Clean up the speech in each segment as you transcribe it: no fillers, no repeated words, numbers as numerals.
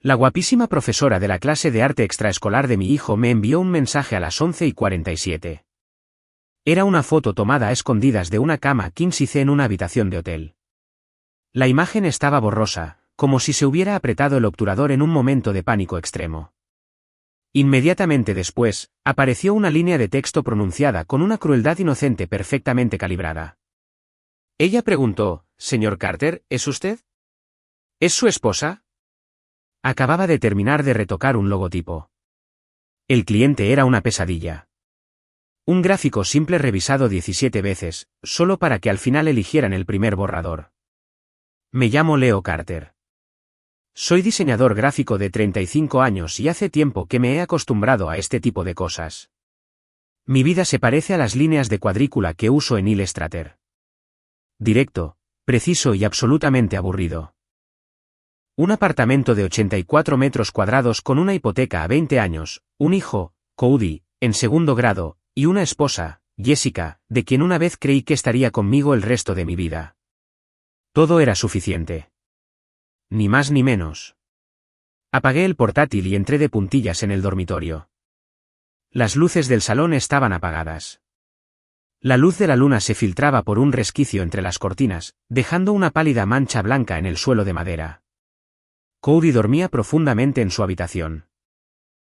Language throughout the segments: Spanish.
La guapísima profesora de la clase de arte extraescolar de mi hijo me envió un mensaje a las 11:47. Era una foto tomada a escondidas de una cama king size en una habitación de hotel. La imagen estaba borrosa, como si se hubiera apretado el obturador en un momento de pánico extremo. Inmediatamente después, apareció una línea de texto pronunciada con una crueldad inocente perfectamente calibrada. Ella preguntó: «Señor Carter, ¿es usted? ¿Es su esposa?». Acababa de terminar de retocar un logotipo. El cliente era una pesadilla. Un gráfico simple revisado 17 veces, solo para que al final eligieran el primer borrador. Me llamo Leo Carter. Soy diseñador gráfico de 35 años y hace tiempo que me he acostumbrado a este tipo de cosas. Mi vida se parece a las líneas de cuadrícula que uso en Illustrator. Directo, preciso y absolutamente aburrido. Un apartamento de 84 metros cuadrados con una hipoteca a 20 años, un hijo, Cody, en segundo grado, y una esposa, Jessica, de quien una vez creí que estaría conmigo el resto de mi vida. Todo era suficiente. Ni más ni menos. Apagué el portátil y entré de puntillas en el dormitorio. Las luces del salón estaban apagadas. La luz de la luna se filtraba por un resquicio entre las cortinas, dejando una pálida mancha blanca en el suelo de madera. Cody dormía profundamente en su habitación.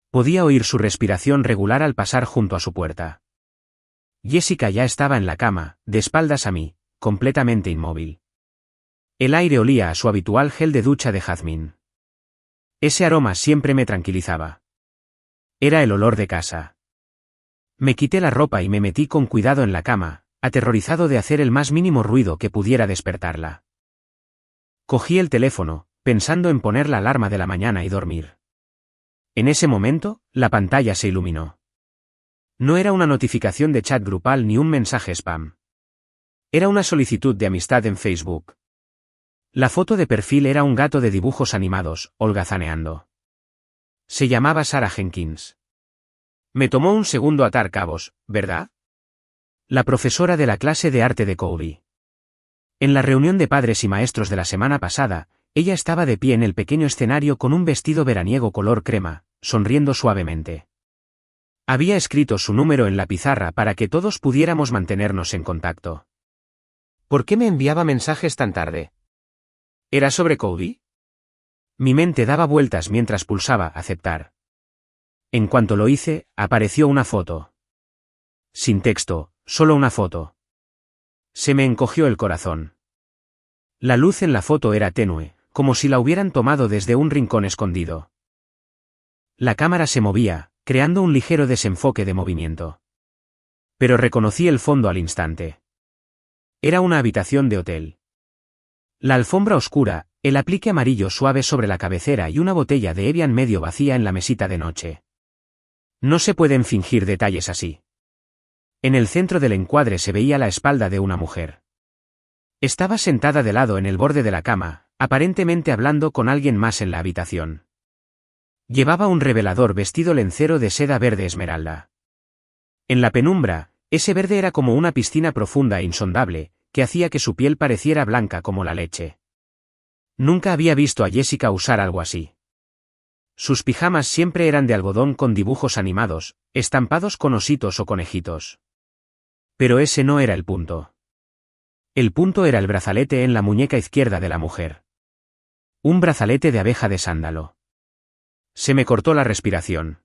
Podía oír su respiración regular al pasar junto a su puerta. Jessica ya estaba en la cama, de espaldas a mí, completamente inmóvil. El aire olía a su habitual gel de ducha de jazmín. Ese aroma siempre me tranquilizaba. Era el olor de casa. Me quité la ropa y me metí con cuidado en la cama, aterrorizado de hacer el más mínimo ruido que pudiera despertarla. Cogí el teléfono, pensando en poner la alarma de la mañana y dormir. En ese momento, la pantalla se iluminó. No era una notificación de chat grupal ni un mensaje spam. Era una solicitud de amistad en Facebook. La foto de perfil era un gato de dibujos animados, holgazaneando. Se llamaba Sarah Jenkins. Me tomó un segundo atar cabos, ¿verdad? La profesora de la clase de arte de Cody. En la reunión de padres y maestros de la semana pasada, ella estaba de pie en el pequeño escenario con un vestido veraniego color crema, sonriendo suavemente. Había escrito su número en la pizarra para que todos pudiéramos mantenernos en contacto. ¿Por qué me enviaba mensajes tan tarde? ¿Era sobre Cody? Mi mente daba vueltas mientras pulsaba aceptar. En cuanto lo hice, apareció una foto. Sin texto, solo una foto. Se me encogió el corazón. La luz en la foto era tenue, como si la hubieran tomado desde un rincón escondido. La cámara se movía, creando un ligero desenfoque de movimiento. Pero reconocí el fondo al instante. Era una habitación de hotel. La alfombra oscura, el aplique amarillo suave sobre la cabecera y una botella de Evian medio vacía en la mesita de noche. No se pueden fingir detalles así. En el centro del encuadre se veía la espalda de una mujer. Estaba sentada de lado en el borde de la cama, aparentemente hablando con alguien más en la habitación. Llevaba un revelador vestido lencero de seda verde esmeralda. En la penumbra, ese verde era como una piscina profunda e insondable, que hacía que su piel pareciera blanca como la leche. Nunca había visto a Jessica usar algo así. Sus pijamas siempre eran de algodón con dibujos animados, estampados con ositos o conejitos. Pero ese no era el punto. El punto era el brazalete en la muñeca izquierda de la mujer. Un brazalete de abeja de sándalo. Se me cortó la respiración.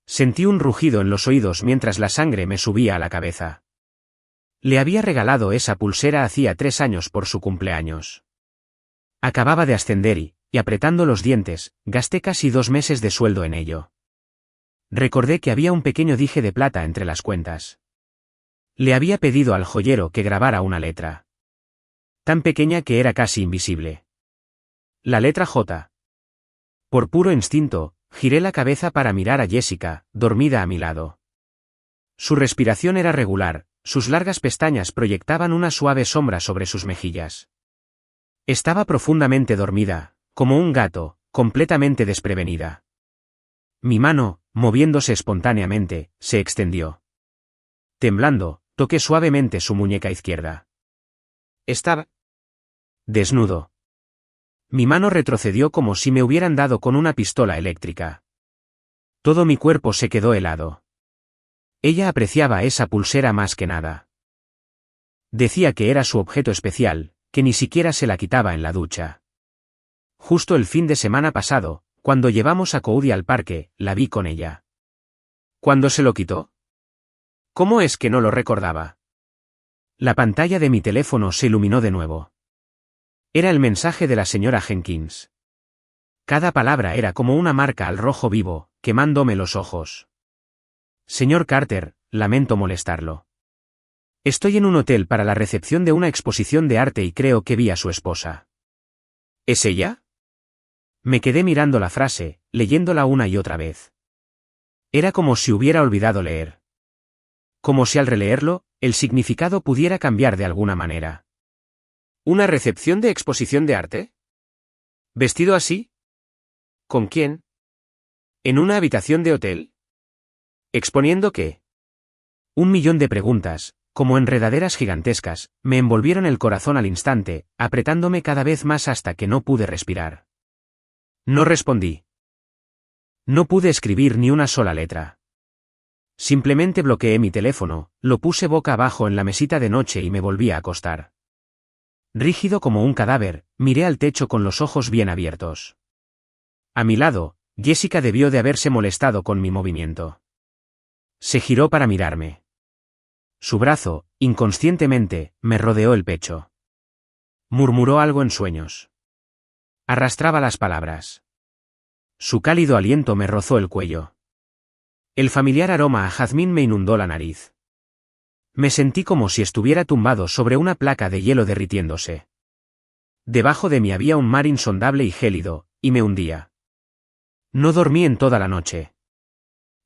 Sentí un rugido en los oídos mientras la sangre me subía a la cabeza. Le había regalado esa pulsera hacía 3 años por su cumpleaños. Acababa de ascender y, apretando los dientes, gasté casi 2 meses de sueldo en ello. Recordé que había un pequeño dije de plata entre las cuentas. Le había pedido al joyero que grabara una letra. Tan pequeña que era casi invisible. La letra J. Por puro instinto, giré la cabeza para mirar a Jessica, dormida a mi lado. Su respiración era regular, sus largas pestañas proyectaban una suave sombra sobre sus mejillas. Estaba profundamente dormida, como un gato, completamente desprevenida. Mi mano, moviéndose espontáneamente, se extendió. Temblando, toqué suavemente su muñeca izquierda. Estaba desnudo. Mi mano retrocedió como si me hubieran dado con una pistola eléctrica. Todo mi cuerpo se quedó helado. Ella apreciaba esa pulsera más que nada. Decía que era su objeto especial, que ni siquiera se la quitaba en la ducha. Justo el fin de semana pasado, cuando llevamos a Cody al parque, la vi con ella. ¿Cuándo se lo quitó? ¿Cómo es que no lo recordaba? La pantalla de mi teléfono se iluminó de nuevo. Era el mensaje de la señora Jenkins. Cada palabra era como una marca al rojo vivo, quemándome los ojos. Señor Carter, lamento molestarlo. Estoy en un hotel para la recepción de una exposición de arte y creo que vi a su esposa. ¿Es ella? Me quedé mirando la frase, leyéndola una y otra vez. Era como si hubiera olvidado leer. Como si al releerlo, el significado pudiera cambiar de alguna manera. ¿Una recepción de exposición de arte? ¿Vestido así? ¿Con quién? ¿En una habitación de hotel? ¿Exponiendo qué? 1.000.000 de preguntas, como enredaderas gigantescas, me envolvieron el corazón al instante, apretándome cada vez más hasta que no pude respirar. No respondí. No pude escribir ni una sola letra. Simplemente bloqueé mi teléfono, lo puse boca abajo en la mesita de noche y me volví a acostar. Rígido como un cadáver, miré al techo con los ojos bien abiertos. A mi lado, Jessica debió de haberse molestado con mi movimiento. Se giró para mirarme. Su brazo, inconscientemente, me rodeó el pecho. Murmuró algo en sueños. Arrastraba las palabras. Su cálido aliento me rozó el cuello. El familiar aroma a jazmín me inundó la nariz. Me sentí como si estuviera tumbado sobre una placa de hielo derritiéndose. Debajo de mí había un mar insondable y gélido, y me hundía. No dormí en toda la noche.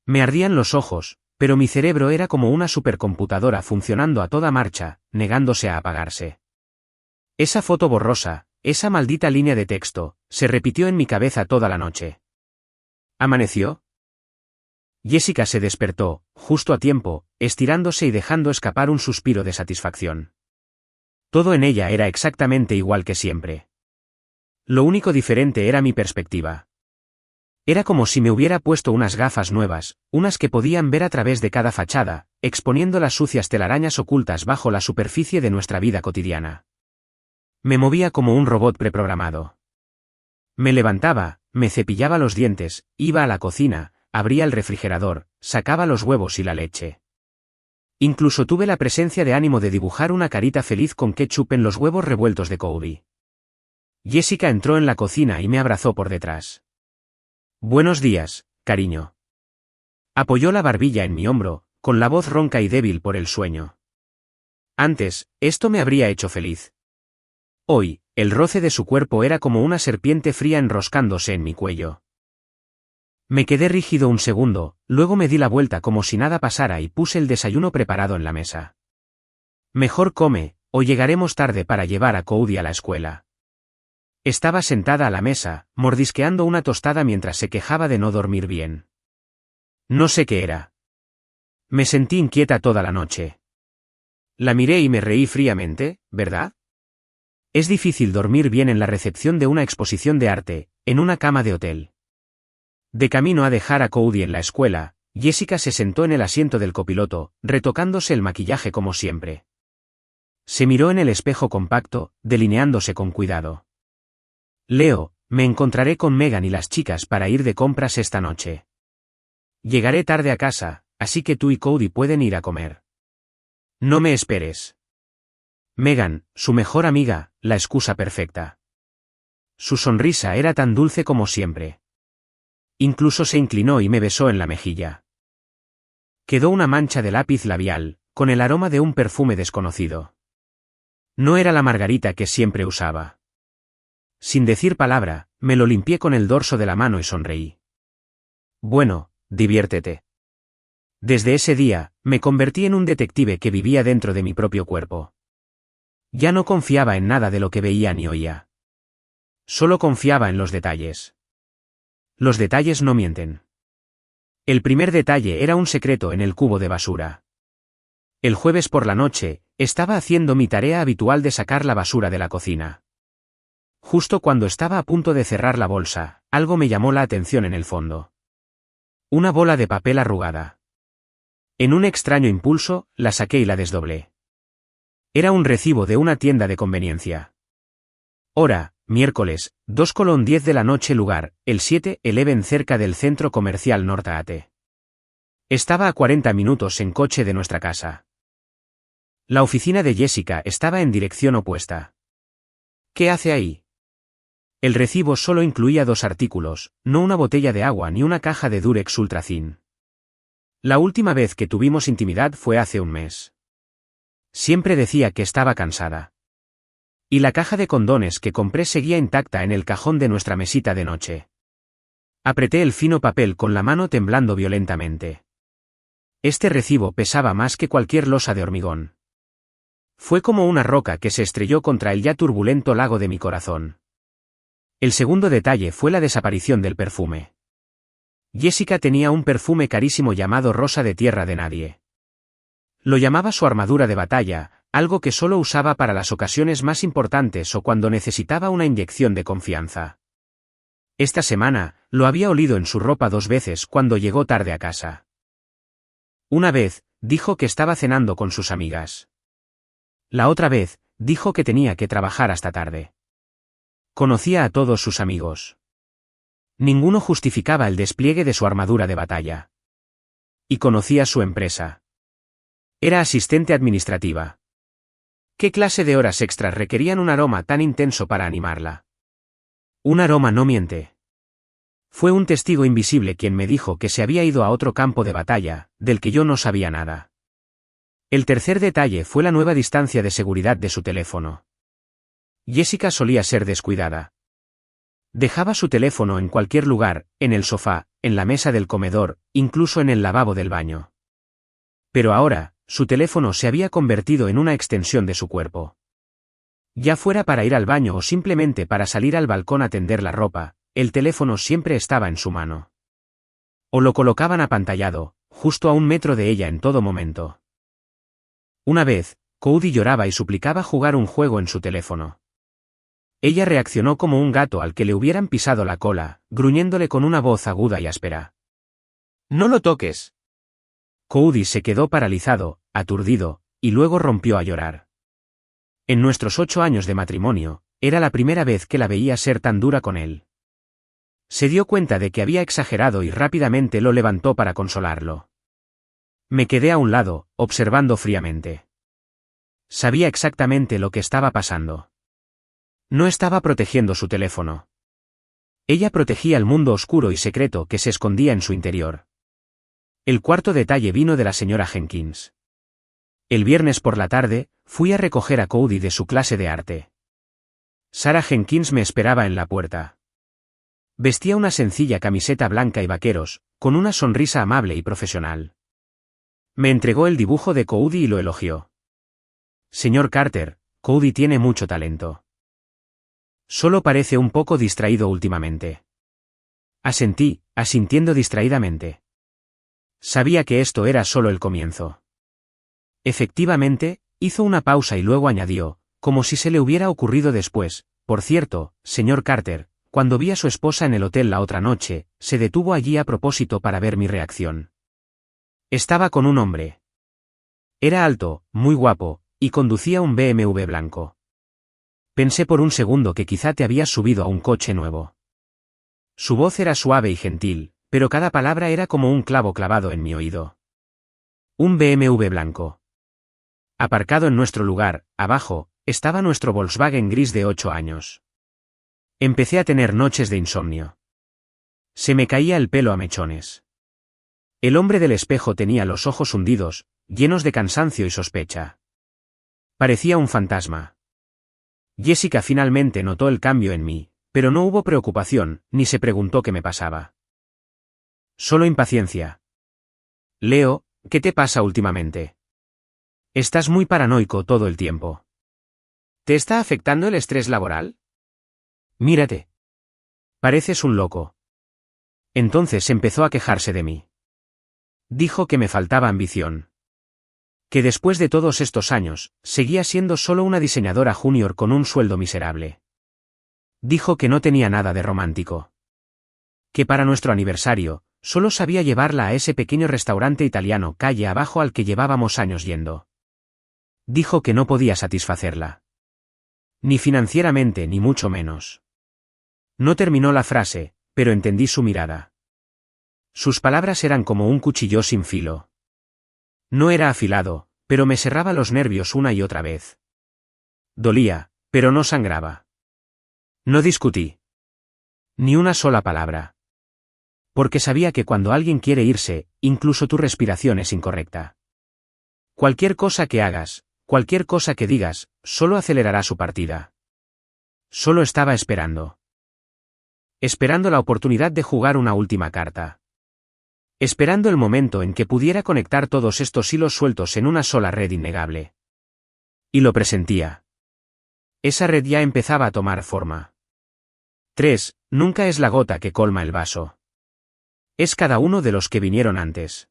Me ardían los ojos, pero mi cerebro era como una supercomputadora funcionando a toda marcha, negándose a apagarse. Esa foto borrosa, esa maldita línea de texto, se repitió en mi cabeza toda la noche. ¿Amaneció? Jessica se despertó, justo a tiempo, estirándose y dejando escapar un suspiro de satisfacción. Todo en ella era exactamente igual que siempre. Lo único diferente era mi perspectiva. Era como si me hubiera puesto unas gafas nuevas, unas que podían ver a través de cada fachada, exponiendo las sucias telarañas ocultas bajo la superficie de nuestra vida cotidiana. Me movía como un robot preprogramado. Me levantaba, me cepillaba los dientes, iba a la cocina, abría el refrigerador, sacaba los huevos y la leche. Incluso tuve la presencia de ánimo de dibujar una carita feliz con ketchup en los huevos revueltos de Cody. Jessica entró en la cocina y me abrazó por detrás. Buenos días, cariño. Apoyó la barbilla en mi hombro, con la voz ronca y débil por el sueño. Antes, esto me habría hecho feliz. Hoy, el roce de su cuerpo era como una serpiente fría enroscándose en mi cuello. Me quedé rígido un segundo, luego me di la vuelta como si nada pasara y puse el desayuno preparado en la mesa. Mejor come, o llegaremos tarde para llevar a Cody a la escuela. Estaba sentada a la mesa, mordisqueando una tostada mientras se quejaba de no dormir bien. No sé qué era. Me sentí inquieta toda la noche. La miré y me reí fríamente, ¿verdad? Es difícil dormir bien en la recepción de una exposición de arte, en una cama de hotel. De camino a dejar a Cody en la escuela, Jessica se sentó en el asiento del copiloto, retocándose el maquillaje como siempre. Se miró en el espejo compacto, delineándose con cuidado. Leo, me encontraré con Megan y las chicas para ir de compras esta noche. Llegaré tarde a casa, así que tú y Cody pueden ir a comer. No me esperes. Megan, su mejor amiga, la excusa perfecta. Su sonrisa era tan dulce como siempre. Incluso se inclinó y me besó en la mejilla. Quedó una mancha de lápiz labial, con el aroma de un perfume desconocido. No era la margarita que siempre usaba. Sin decir palabra, me lo limpié con el dorso de la mano y sonreí. Bueno, diviértete. Desde ese día, me convertí en un detective que vivía dentro de mi propio cuerpo. Ya no confiaba en nada de lo que veía ni oía. Solo confiaba en los detalles. Los detalles no mienten. El primer detalle era un secreto en el cubo de basura. El jueves por la noche, estaba haciendo mi tarea habitual de sacar la basura de la cocina. Justo cuando estaba a punto de cerrar la bolsa, algo me llamó la atención en el fondo. Una bola de papel arrugada. En un extraño impulso, la saqué y la desdoblé. Era un recibo de una tienda de conveniencia. Hora, miércoles, 2:10 de la noche. Lugar, el 7-Eleven cerca del centro comercial Nortate. Estaba a 40 minutos en coche de nuestra casa. La oficina de Jessica estaba en dirección opuesta. ¿Qué hace ahí? El recibo solo incluía 2 artículos, no una botella de agua ni una caja de Durex Ultra Thin. La última vez que tuvimos intimidad fue hace un mes. Siempre decía que estaba cansada. Y la caja de condones que compré seguía intacta en el cajón de nuestra mesita de noche. Apreté el fino papel con la mano temblando violentamente. Este recibo pesaba más que cualquier losa de hormigón. Fue como una roca que se estrelló contra el ya turbulento lago de mi corazón. El segundo detalle fue la desaparición del perfume. Jessica tenía un perfume carísimo llamado Rosa de Tierra de Nadie. Lo llamaba su armadura de batalla, algo que solo usaba para las ocasiones más importantes o cuando necesitaba una inyección de confianza. Esta semana, lo había olido en su ropa 2 veces cuando llegó tarde a casa. Una vez, dijo que estaba cenando con sus amigas. La otra vez, dijo que tenía que trabajar hasta tarde. Conocía a todos sus amigos. Ninguno justificaba el despliegue de su armadura de batalla. Y conocía su empresa. Era asistente administrativa. ¿Qué clase de horas extras requerían un aroma tan intenso para animarla? Un aroma no miente. Fue un testigo invisible quien me dijo que se había ido a otro campo de batalla, del que yo no sabía nada. El tercer detalle fue la nueva distancia de seguridad de su teléfono. Jessica solía ser descuidada. Dejaba su teléfono en cualquier lugar, en el sofá, en la mesa del comedor, incluso en el lavabo del baño. Pero ahora, su teléfono se había convertido en una extensión de su cuerpo. Ya fuera para ir al baño o simplemente para salir al balcón a tender la ropa, el teléfono siempre estaba en su mano. O lo colocaban apantallado, justo a 1 metro de ella en todo momento. Una vez, Cody lloraba y suplicaba jugar un juego en su teléfono. Ella reaccionó como un gato al que le hubieran pisado la cola, gruñéndole con una voz aguda y áspera. «¡No lo toques!». Cody se quedó paralizado, aturdido, y luego rompió a llorar. En nuestros 8 años de matrimonio, era la primera vez que la veía ser tan dura con él. Se dio cuenta de que había exagerado y rápidamente lo levantó para consolarlo. Me quedé a un lado, observando fríamente. Sabía exactamente lo que estaba pasando. No estaba protegiendo su teléfono. Ella protegía el mundo oscuro y secreto que se escondía en su interior. El cuarto detalle vino de la señora Jenkins. El viernes por la tarde, fui a recoger a Cody de su clase de arte. Sarah Jenkins me esperaba en la puerta. Vestía una sencilla camiseta blanca y vaqueros, con una sonrisa amable y profesional. Me entregó el dibujo de Cody y lo elogió. Señor Carter, Cody tiene mucho talento. Solo parece un poco distraído últimamente. Asentí, asintiendo distraídamente. Sabía que esto era solo el comienzo. Efectivamente, hizo una pausa y luego añadió, como si se le hubiera ocurrido después, por cierto, señor Carter, cuando vi a su esposa en el hotel la otra noche, se detuvo allí a propósito para ver mi reacción. Estaba con un hombre. Era alto, muy guapo, y conducía un BMW blanco. Pensé por un segundo que quizá te habías subido a un coche nuevo. Su voz era suave y gentil, pero cada palabra era como un clavo clavado en mi oído. Un BMW blanco. Aparcado en nuestro lugar, abajo, estaba nuestro Volkswagen gris de 8 años. Empecé a tener noches de insomnio. Se me caía el pelo a mechones. El hombre del espejo tenía los ojos hundidos, llenos de cansancio y sospecha. Parecía un fantasma. Jessica finalmente notó el cambio en mí, pero no hubo preocupación, ni se preguntó qué me pasaba. Solo impaciencia. Leo, ¿qué te pasa últimamente? Estás muy paranoico todo el tiempo. ¿Te está afectando el estrés laboral? Mírate. Pareces un loco. Entonces empezó a quejarse de mí. Dijo que me faltaba ambición. Que después de todos estos años, seguía siendo solo una diseñadora junior con un sueldo miserable. Dijo que no tenía nada de romántico. Que para nuestro aniversario, solo sabía llevarla a ese pequeño restaurante italiano calle abajo al que llevábamos años yendo. Dijo que no podía satisfacerla. Ni financieramente ni mucho menos. No terminó la frase, pero entendí su mirada. Sus palabras eran como un cuchillo sin filo. No era afilado, pero me serraba los nervios una y otra vez. Dolía, pero no sangraba. No discutí. Ni una sola palabra. Porque sabía que cuando alguien quiere irse, incluso tu respiración es incorrecta. Cualquier cosa que hagas, cualquier cosa que digas, solo acelerará su partida. Solo estaba esperando. Esperando la oportunidad de jugar una última carta. Esperando el momento en que pudiera conectar todos estos hilos sueltos en una sola red innegable. Y lo presentía. Esa red ya empezaba a tomar forma. 3. Nunca es la gota que colma el vaso. Es cada uno de los que vinieron antes.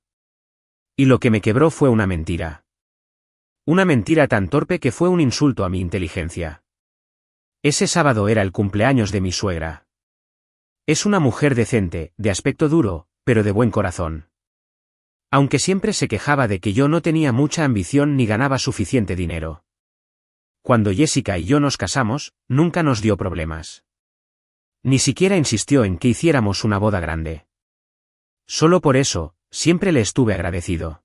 Y lo que me quebró fue una mentira. Una mentira tan torpe que fue un insulto a mi inteligencia. Ese sábado era el cumpleaños de mi suegra. Es una mujer decente, de aspecto duro, pero de buen corazón. Aunque siempre se quejaba de que yo no tenía mucha ambición ni ganaba suficiente dinero. Cuando Jessica y yo nos casamos, nunca nos dio problemas. Ni siquiera insistió en que hiciéramos una boda grande. Solo por eso, siempre le estuve agradecido.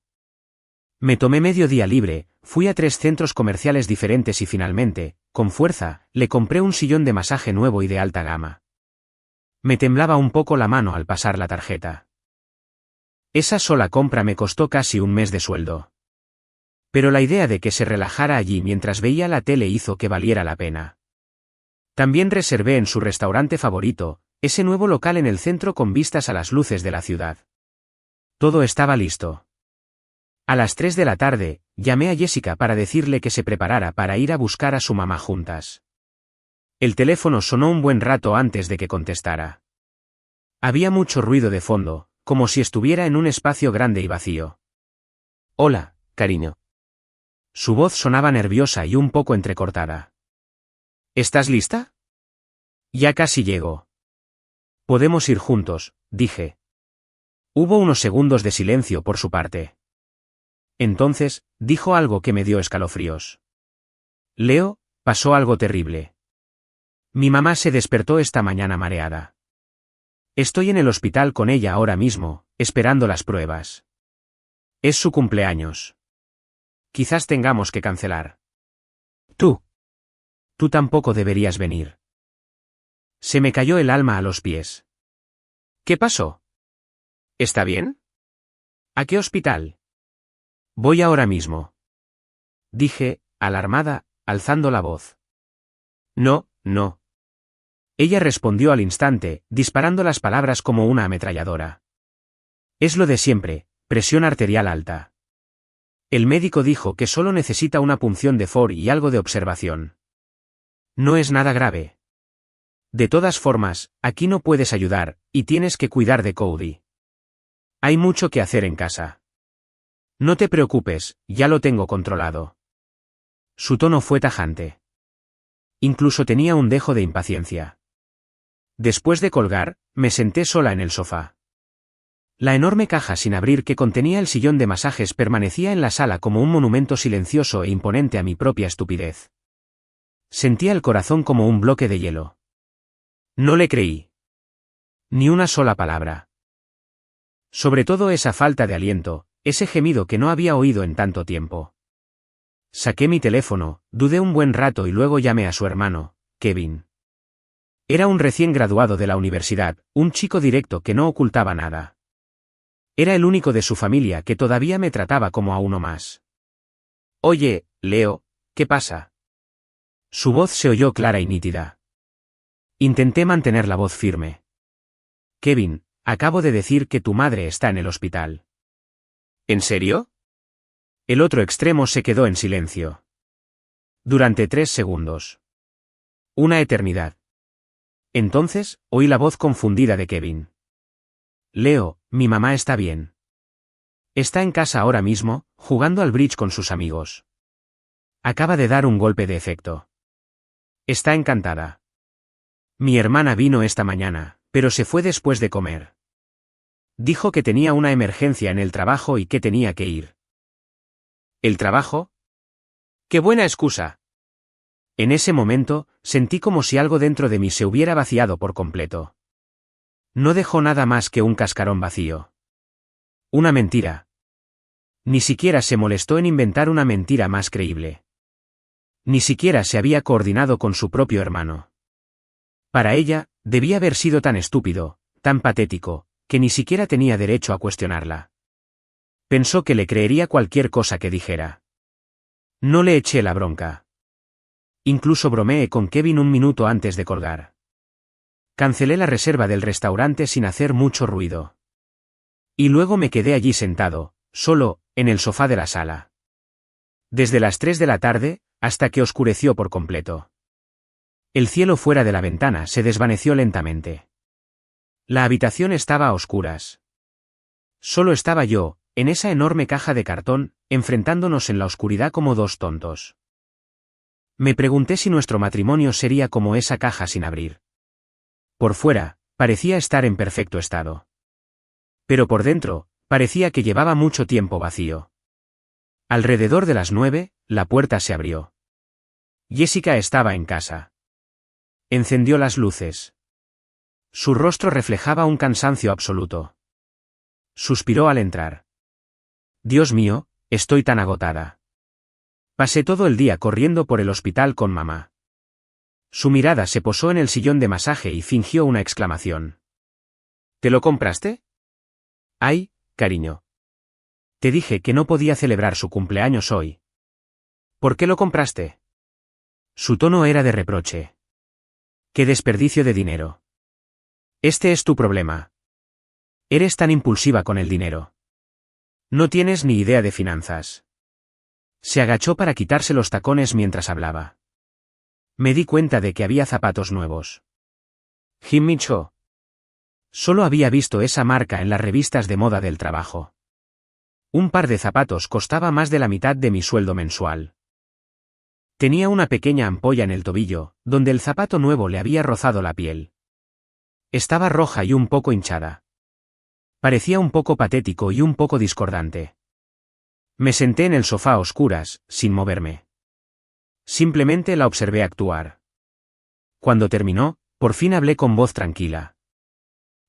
Me tomé medio día libre, fui a 3 centros comerciales diferentes y finalmente, con fuerza, le compré un sillón de masaje nuevo y de alta gama. Me temblaba un poco la mano al pasar la tarjeta. Esa sola compra me costó casi un mes de sueldo. Pero la idea de que se relajara allí mientras veía la tele hizo que valiera la pena. También reservé en su restaurante favorito, ese nuevo local en el centro con vistas a las luces de la ciudad. Todo estaba listo. A las 3 de la tarde, llamé a Jessica para decirle que se preparara para ir a buscar a su mamá juntas. El teléfono sonó un buen rato antes de que contestara. Había mucho ruido de fondo, como si estuviera en un espacio grande y vacío. Hola, cariño. Su voz sonaba nerviosa y un poco entrecortada. ¿Estás lista? Ya casi llego. Podemos ir juntos, dije. Hubo unos segundos de silencio por su parte. Entonces, dijo algo que me dio escalofríos. Leo, pasó algo terrible. Mi mamá se despertó esta mañana mareada. Estoy en el hospital con ella ahora mismo, esperando las pruebas. Es su cumpleaños. Quizás tengamos que cancelar. Tú tampoco deberías venir. Se me cayó el alma a los pies. ¿Qué pasó? ¿Está bien? ¿A qué hospital? Voy ahora mismo. Dije, alarmada, alzando la voz. No. Ella respondió al instante, disparando las palabras como una ametralladora. Es lo de siempre, presión arterial alta. El médico dijo que solo necesita una punción de FOR y algo de observación. No es nada grave. De todas formas, aquí no puedes ayudar, y tienes que cuidar de Cody. Hay mucho que hacer en casa. No te preocupes, ya lo tengo controlado. Su tono fue tajante. Incluso tenía un dejo de impaciencia. Después de colgar, me senté sola en el sofá. La enorme caja sin abrir que contenía el sillón de masajes permanecía en la sala como un monumento silencioso e imponente a mi propia estupidez. Sentía el corazón como un bloque de hielo. No le creí. Ni una sola palabra. Sobre todo esa falta de aliento, ese gemido que no había oído en tanto tiempo. Saqué mi teléfono, dudé un buen rato y luego llamé a su hermano, Kevin. Era un recién graduado de la universidad, un chico directo que no ocultaba nada. Era el único de su familia que todavía me trataba como a uno más. Oye, Leo, ¿qué pasa? Su voz se oyó clara y nítida. Intenté mantener la voz firme. Kevin, acabo de decir que tu madre está en el hospital. ¿En serio? El otro extremo se quedó en silencio. Durante 3 segundos. Una eternidad. Entonces, oí la voz confundida de Kevin. Leo, mi mamá está bien. Está en casa ahora mismo, jugando al bridge con sus amigos. Acaba de dar un golpe de efecto. Está encantada. Mi hermana vino esta mañana, pero se fue después de comer. Dijo que tenía una emergencia en el trabajo y que tenía que ir. ¿El trabajo? ¡Qué buena excusa! En ese momento, sentí como si algo dentro de mí se hubiera vaciado por completo. No dejó nada más que un cascarón vacío. Una mentira. Ni siquiera se molestó en inventar una mentira más creíble. Ni siquiera se había coordinado con su propio hermano. Para ella, debía haber sido tan estúpido, tan patético, que ni siquiera tenía derecho a cuestionarla. Pensó que le creería cualquier cosa que dijera. No le eché la bronca. Incluso bromeé con Kevin un minuto antes de colgar. Cancelé la reserva del restaurante sin hacer mucho ruido. Y luego me quedé allí sentado, solo, en el sofá de la sala. Desde las 3 de la tarde, hasta que oscureció por completo. El cielo fuera de la ventana se desvaneció lentamente. La habitación estaba a oscuras. Solo estaba yo, en esa enorme caja de cartón, enfrentándonos en la oscuridad como dos tontos. Me pregunté si nuestro matrimonio sería como esa caja sin abrir. Por fuera, parecía estar en perfecto estado. Pero por dentro, parecía que llevaba mucho tiempo vacío. Alrededor de las 9, la puerta se abrió. Jessica estaba en casa. Encendió las luces. Su rostro reflejaba un cansancio absoluto. Suspiró al entrar. Dios mío, estoy tan agotada. Pasé todo el día corriendo por el hospital con mamá. Su mirada se posó en el sillón de masaje y fingió una exclamación. ¿Te lo compraste? Ay, cariño. Te dije que no podía celebrar su cumpleaños hoy. ¿Por qué lo compraste? Su tono era de reproche. ¡Qué desperdicio de dinero! Este es tu problema. Eres tan impulsiva con el dinero. No tienes ni idea de finanzas. Se agachó para quitarse los tacones mientras hablaba. Me di cuenta de que había zapatos nuevos. Jimmy Choo. Solo había visto esa marca en las revistas de moda del trabajo. Un par de zapatos costaba más de la mitad de mi sueldo mensual. Tenía una pequeña ampolla en el tobillo, donde el zapato nuevo le había rozado la piel. Estaba roja y un poco hinchada. Parecía un poco patético y un poco discordante. Me senté en el sofá a oscuras, sin moverme. Simplemente la observé actuar. Cuando terminó, por fin hablé con voz tranquila.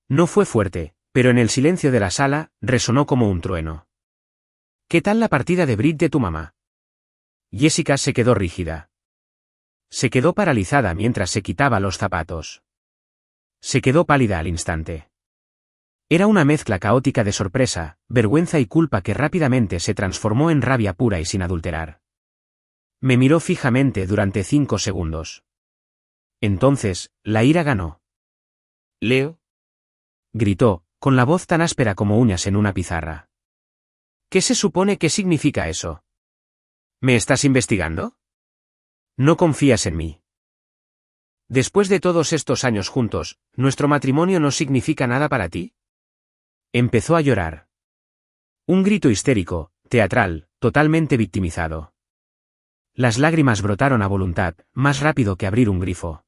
No fue fuerte, pero en el silencio de la sala, resonó como un trueno. ¿Qué tal la partida de bridge de tu mamá? Jessica se quedó rígida. Se quedó paralizada mientras se quitaba los zapatos. Se quedó pálida al instante. Era una mezcla caótica de sorpresa, vergüenza y culpa que rápidamente se transformó en rabia pura y sin adulterar. Me miró fijamente durante 5 segundos. Entonces, la ira ganó. «Leo», gritó, con la voz tan áspera como uñas en una pizarra. «¿Qué se supone que significa eso? ¿Me estás investigando? No confías en mí. Después de todos estos años juntos, ¿nuestro matrimonio no significa nada para ti?» Empezó a llorar. Un grito histérico, teatral, totalmente victimizado. Las lágrimas brotaron a voluntad, más rápido que abrir un grifo.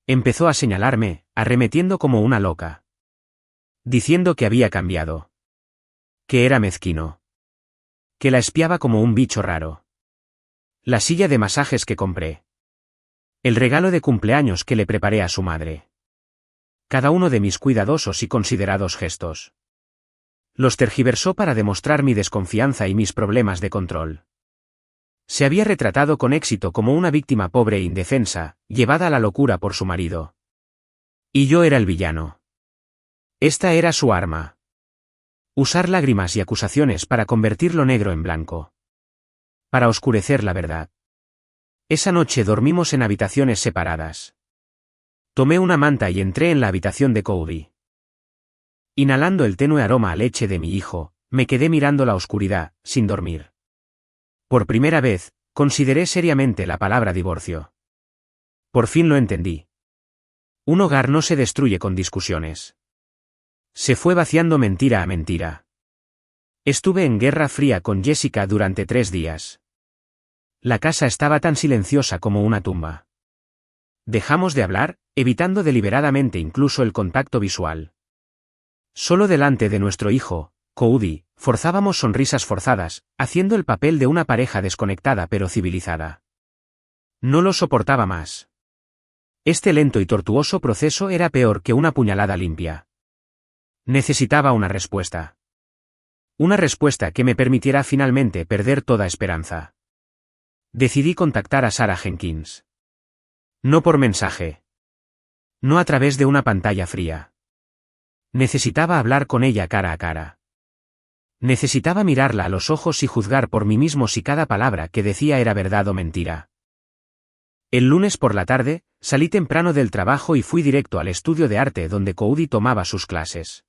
Empezó a señalarme, arremetiendo como una loca. Diciendo que había cambiado. Que era mezquino. Que la espiaba como un bicho raro. La silla de masajes que compré. El regalo de cumpleaños que le preparé a su madre. Cada uno de mis cuidadosos y considerados gestos. Los tergiversó para demostrar mi desconfianza y mis problemas de control. Se había retratado con éxito como una víctima pobre e indefensa, llevada a la locura por su marido. Y yo era el villano. Esta era su arma. Usar lágrimas y acusaciones para convertir lo negro en blanco. Para oscurecer la verdad. Esa noche dormimos en habitaciones separadas. Tomé una manta y entré en la habitación de Cody. Inhalando el tenue aroma a leche de mi hijo, me quedé mirando la oscuridad, sin dormir. Por primera vez, consideré seriamente la palabra divorcio. Por fin lo entendí. Un hogar no se destruye con discusiones. Se fue vaciando mentira a mentira. Estuve en guerra fría con Jessica durante 3 días. La casa estaba tan silenciosa como una tumba. Dejamos de hablar, evitando deliberadamente incluso el contacto visual. Solo delante de nuestro hijo, Cody, forzábamos sonrisas forzadas, haciendo el papel de una pareja desconectada pero civilizada. No lo soportaba más. Este lento y tortuoso proceso era peor que una puñalada limpia. Necesitaba una respuesta. Una respuesta que me permitiera finalmente perder toda esperanza. Decidí contactar a Sarah Jenkins. No por mensaje. No a través de una pantalla fría. Necesitaba hablar con ella cara a cara. Necesitaba mirarla a los ojos y juzgar por mí mismo si cada palabra que decía era verdad o mentira. El lunes por la tarde, salí temprano del trabajo y fui directo al estudio de arte donde Cody tomaba sus clases.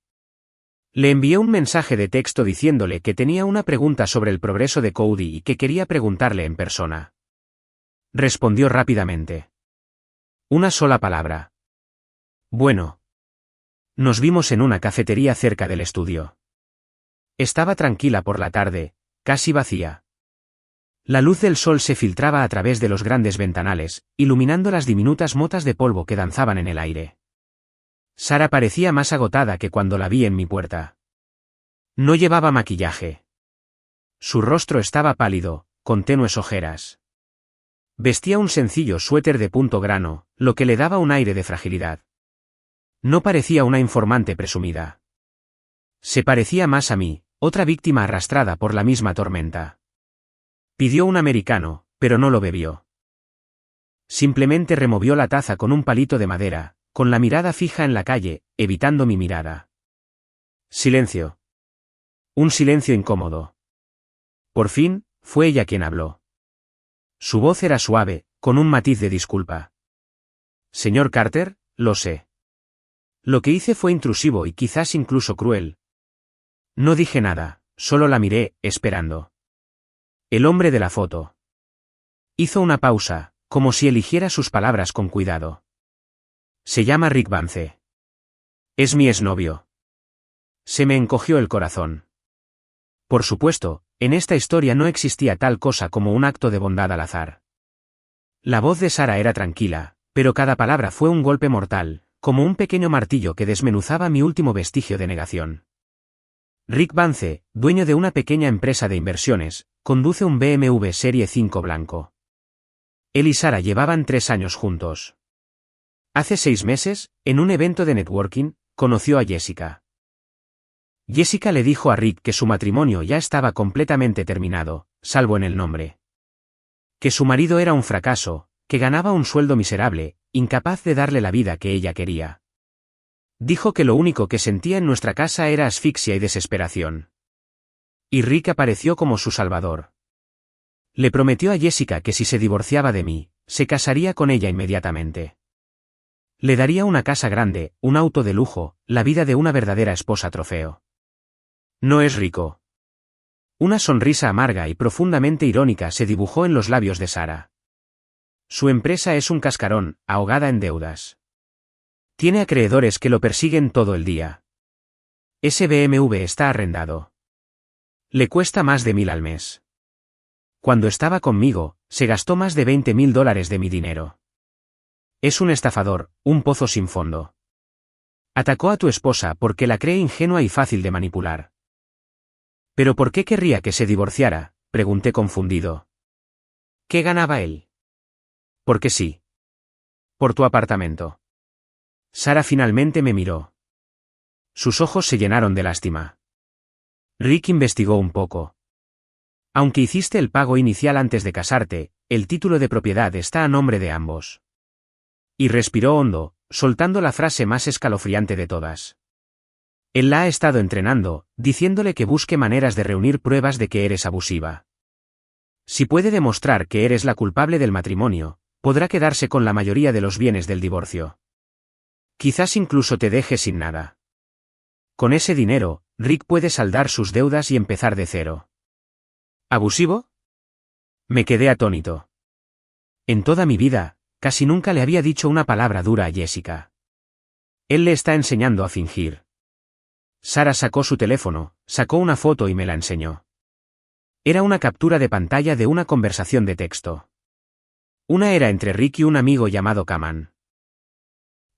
Le envié un mensaje de texto diciéndole que tenía una pregunta sobre el progreso de Cody y que quería preguntarle en persona. Respondió rápidamente. Una sola palabra. Bueno. Nos vimos en una cafetería cerca del estudio. Estaba tranquila por la tarde, casi vacía. La luz del sol se filtraba a través de los grandes ventanales, iluminando las diminutas motas de polvo que danzaban en el aire. Sarah parecía más agotada que cuando la vi en mi puerta. No llevaba maquillaje. Su rostro estaba pálido, con tenues ojeras. Vestía un sencillo suéter de punto grano, lo que le daba un aire de fragilidad. No parecía una informante presumida. Se parecía más a mí, otra víctima arrastrada por la misma tormenta. Pidió un americano, pero no lo bebió. Simplemente removió la taza con un palito de madera, con la mirada fija en la calle, evitando mi mirada. Silencio. Un silencio incómodo. Por fin, fue ella quien habló. Su voz era suave, con un matiz de disculpa. Señor Carter, lo sé. Lo que hice fue intrusivo y quizás incluso cruel. No dije nada, solo la miré, esperando. El hombre de la foto. Hizo una pausa, como si eligiera sus palabras con cuidado. Se llama Rick Vance. Es mi exnovio. Se me encogió el corazón. Por supuesto, en esta historia no existía tal cosa como un acto de bondad al azar. La voz de Sarah era tranquila, pero cada palabra fue un golpe mortal, como un pequeño martillo que desmenuzaba mi último vestigio de negación. Rick Vance, dueño de una pequeña empresa de inversiones, conduce un BMW Serie 5 blanco. Él y Sarah llevaban 3 años juntos. Hace 6 meses, en un evento de networking, conoció a Jessica. Jessica le dijo a Rick que su matrimonio ya estaba completamente terminado, salvo en el nombre. Que su marido era un fracaso, que ganaba un sueldo miserable, incapaz de darle la vida que ella quería. Dijo que lo único que sentía en nuestra casa era asfixia y desesperación. Y Rick apareció como su salvador. Le prometió a Jessica que si se divorciaba de mí, se casaría con ella inmediatamente. Le daría una casa grande, un auto de lujo, la vida de una verdadera esposa trofeo. No es rico. Una sonrisa amarga y profundamente irónica se dibujó en los labios de Sarah. Su empresa es un cascarón, ahogada en deudas. Tiene acreedores que lo persiguen todo el día. Ese BMW está arrendado. Le cuesta más de $1000 al mes. Cuando estaba conmigo, se gastó más de $20.000 de mi dinero. Es un estafador, un pozo sin fondo. Atacó a tu esposa porque la cree ingenua y fácil de manipular. ¿Pero por qué querría que se divorciara?, pregunté confundido. ¿Qué ganaba él? Porque sí. Por tu apartamento. Sarah finalmente me miró. Sus ojos se llenaron de lástima. Rick investigó un poco. Aunque hiciste el pago inicial antes de casarte, el título de propiedad está a nombre de ambos. Y respiró hondo, soltando la frase más escalofriante de todas. Él la ha estado entrenando, diciéndole que busque maneras de reunir pruebas de que eres abusiva. Si puede demostrar que eres la culpable del matrimonio, podrá quedarse con la mayoría de los bienes del divorcio. Quizás incluso te deje sin nada. Con ese dinero, Rick puede saldar sus deudas y empezar de cero. ¿Abusivo? Me quedé atónito. En toda mi vida, casi nunca le había dicho una palabra dura a Jessica. Él le está enseñando a fingir. Sarah sacó su teléfono, sacó una foto y me la enseñó. Era una captura de pantalla de una conversación de texto. Una era entre Rick y un amigo llamado Kaman.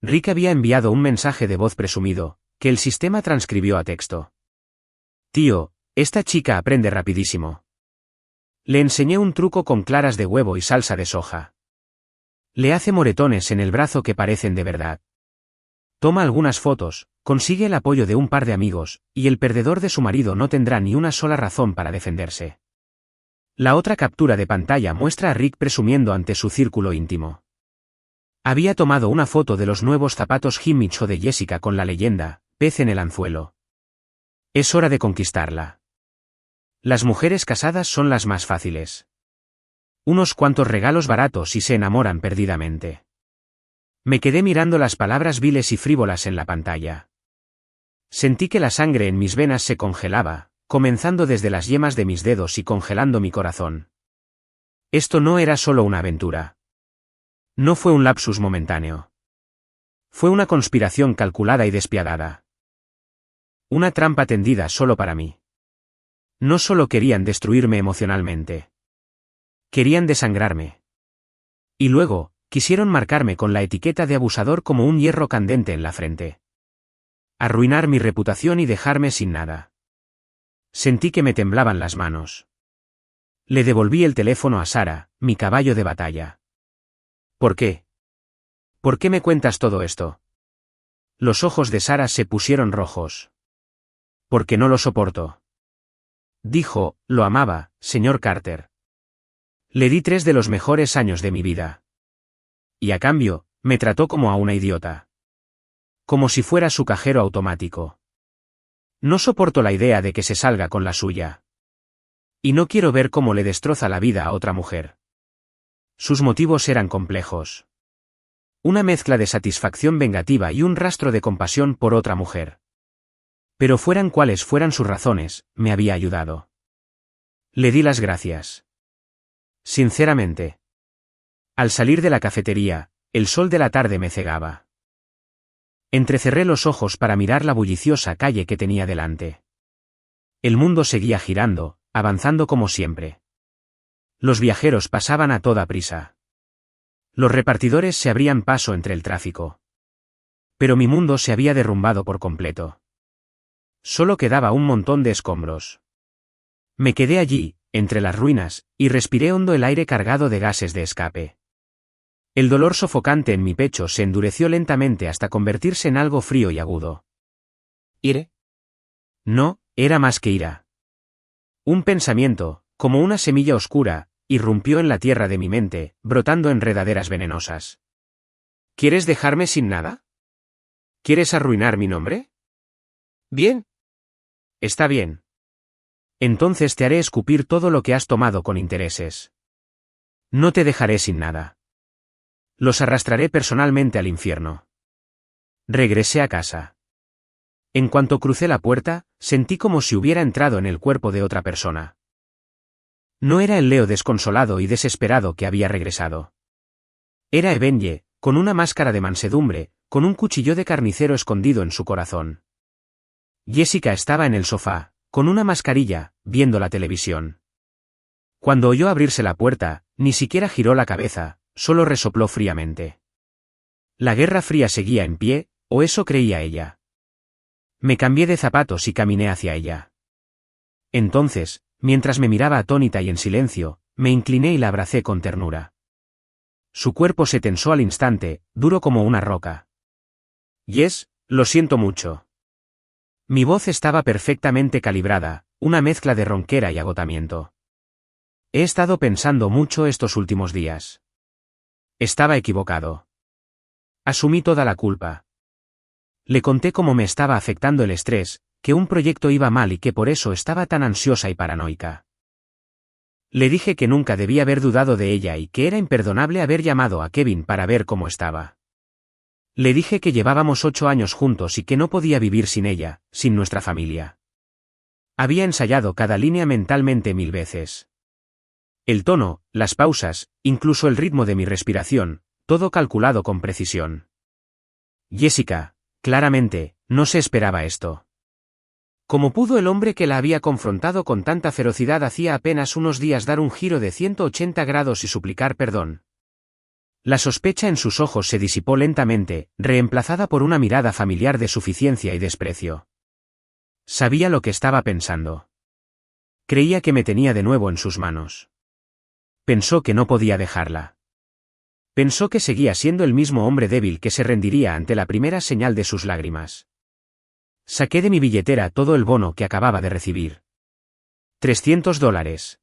Rick había enviado un mensaje de voz presumido, que el sistema transcribió a texto. Tío, esta chica aprende rapidísimo. Le enseñé un truco con claras de huevo y salsa de soja. Le hace moretones en el brazo que parecen de verdad. Toma algunas fotos, consigue el apoyo de un par de amigos, y el perdedor de su marido no tendrá ni una sola razón para defenderse. La otra captura de pantalla muestra a Rick presumiendo ante su círculo íntimo. Había tomado una foto de los nuevos zapatos Himmicho de Jessica con la leyenda, pez en el anzuelo. Es hora de conquistarla. Las mujeres casadas son las más fáciles. Unos cuantos regalos baratos y se enamoran perdidamente. Me quedé mirando las palabras viles y frívolas en la pantalla. Sentí que la sangre en mis venas se congelaba, comenzando desde las yemas de mis dedos y congelando mi corazón. Esto no era solo una aventura. No fue un lapsus momentáneo. Fue una conspiración calculada y despiadada. Una trampa tendida solo para mí. No solo querían destruirme emocionalmente. Querían desangrarme. Y luego, quisieron marcarme con la etiqueta de abusador como un hierro candente en la frente. Arruinar mi reputación y dejarme sin nada. Sentí que me temblaban las manos. Le devolví el teléfono a Sara, mi caballo de batalla. ¿Por qué? ¿Por qué me cuentas todo esto? Los ojos de Sara se pusieron rojos. Porque no lo soporto. Dijo, lo amaba, señor Carter. Le di 3 de los mejores años de mi vida. Y a cambio, me trató como a una idiota. Como si fuera su cajero automático. No soporto la idea de que se salga con la suya. Y no quiero ver cómo le destroza la vida a otra mujer. Sus motivos eran complejos. Una mezcla de satisfacción vengativa y un rastro de compasión por otra mujer. Pero fueran cuales fueran sus razones, me había ayudado. Le di las gracias. Sinceramente. Al salir de la cafetería, el sol de la tarde me cegaba. Entrecerré los ojos para mirar la bulliciosa calle que tenía delante. El mundo seguía girando, avanzando como siempre. Los viajeros pasaban a toda prisa. Los repartidores se abrían paso entre el tráfico. Pero mi mundo se había derrumbado por completo. Solo quedaba un montón de escombros. Me quedé allí, entre las ruinas, y respiré hondo el aire cargado de gases de escape. El dolor sofocante en mi pecho se endureció lentamente hasta convertirse en algo frío y agudo. ¿Ire? No, era más que ira. Un pensamiento, como una semilla oscura, irrumpió en la tierra de mi mente, brotando enredaderas venenosas. ¿Quieres dejarme sin nada? ¿Quieres arruinar mi nombre? Bien. Está bien. Entonces te haré escupir todo lo que has tomado con intereses. No te dejaré sin nada. Los arrastraré personalmente al infierno. Regresé a casa. En cuanto crucé la puerta, sentí como si hubiera entrado en el cuerpo de otra persona. No era el Leo desconsolado y desesperado que había regresado. Era Ebenye, con una máscara de mansedumbre, con un cuchillo de carnicero escondido en su corazón. Jessica estaba en el sofá, con una mascarilla, viendo la televisión. Cuando oyó abrirse la puerta, ni siquiera giró la cabeza, solo resopló fríamente. La Guerra Fría seguía en pie, o eso creía ella. Me cambié de zapatos y caminé hacia ella. Entonces, mientras me miraba atónita y en silencio, me incliné y la abracé con ternura. Su cuerpo se tensó al instante, duro como una roca. Yes, lo siento mucho. Mi voz estaba perfectamente calibrada, una mezcla de ronquera y agotamiento. He estado pensando mucho estos últimos días. Estaba equivocado. Asumí toda la culpa. Le conté cómo me estaba afectando el estrés, que un proyecto iba mal y que por eso estaba tan ansiosa y paranoica. Le dije que nunca debía haber dudado de ella y que era imperdonable haber llamado a Kevin para ver cómo estaba. Le dije que llevábamos 8 años juntos y que no podía vivir sin ella, sin nuestra familia. Había ensayado cada línea mentalmente 1000 veces. El tono, las pausas, incluso el ritmo de mi respiración, todo calculado con precisión. Jessica, claramente, no se esperaba esto. ¿Cómo pudo el hombre que la había confrontado con tanta ferocidad hacía apenas unos días dar un giro de 180 grados y suplicar perdón? La sospecha en sus ojos se disipó lentamente, reemplazada por una mirada familiar de suficiencia y desprecio. Sabía lo que estaba pensando. Creía que me tenía de nuevo en sus manos. Pensó que no podía dejarla. Pensó que seguía siendo el mismo hombre débil que se rendiría ante la primera señal de sus lágrimas. Saqué de mi billetera todo el bono que acababa de recibir. $300.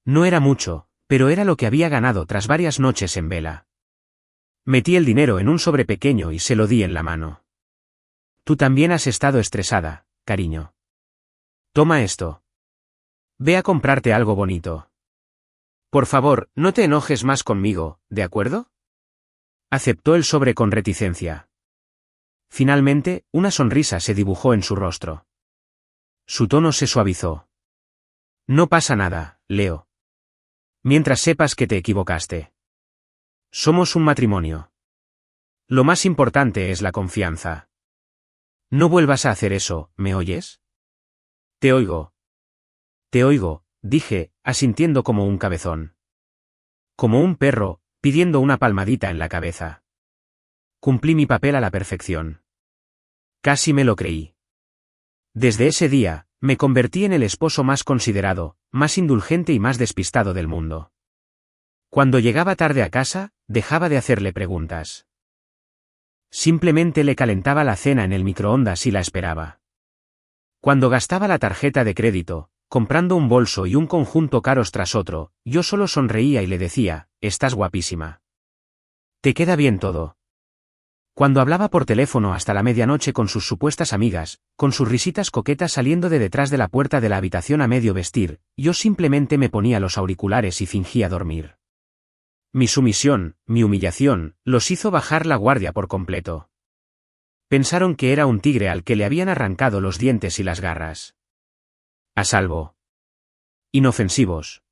No era mucho, pero era lo que había ganado tras varias noches en vela. Metí el dinero en un sobre pequeño y se lo di en la mano. Tú también has estado estresada, cariño. Toma esto. Ve a comprarte algo bonito. Por favor, no te enojes más conmigo, ¿de acuerdo? Aceptó el sobre con reticencia. Finalmente, una sonrisa se dibujó en su rostro. Su tono se suavizó. No pasa nada, Leo. Mientras sepas que te equivocaste. Somos un matrimonio. Lo más importante es la confianza. No vuelvas a hacer eso, ¿me oyes? Te oigo. Te oigo, dije, asintiendo como un cabezón. Como un perro, pidiendo una palmadita en la cabeza. Cumplí mi papel a la perfección. Casi me lo creí. Desde ese día, me convertí en el esposo más considerado, más indulgente y más despistado del mundo. Cuando llegaba tarde a casa, dejaba de hacerle preguntas. Simplemente le calentaba la cena en el microondas y la esperaba. Cuando gastaba la tarjeta de crédito, comprando un bolso y un conjunto caros tras otro, yo solo sonreía y le decía, estás guapísima. Te queda bien todo. Cuando hablaba por teléfono hasta la medianoche con sus supuestas amigas, con sus risitas coquetas saliendo de detrás de la puerta de la habitación a medio vestir, yo simplemente me ponía los auriculares y fingía dormir. Mi sumisión, mi humillación, los hizo bajar la guardia por completo. Pensaron que era un tigre al que le habían arrancado los dientes y las garras. A salvo. Inofensivos.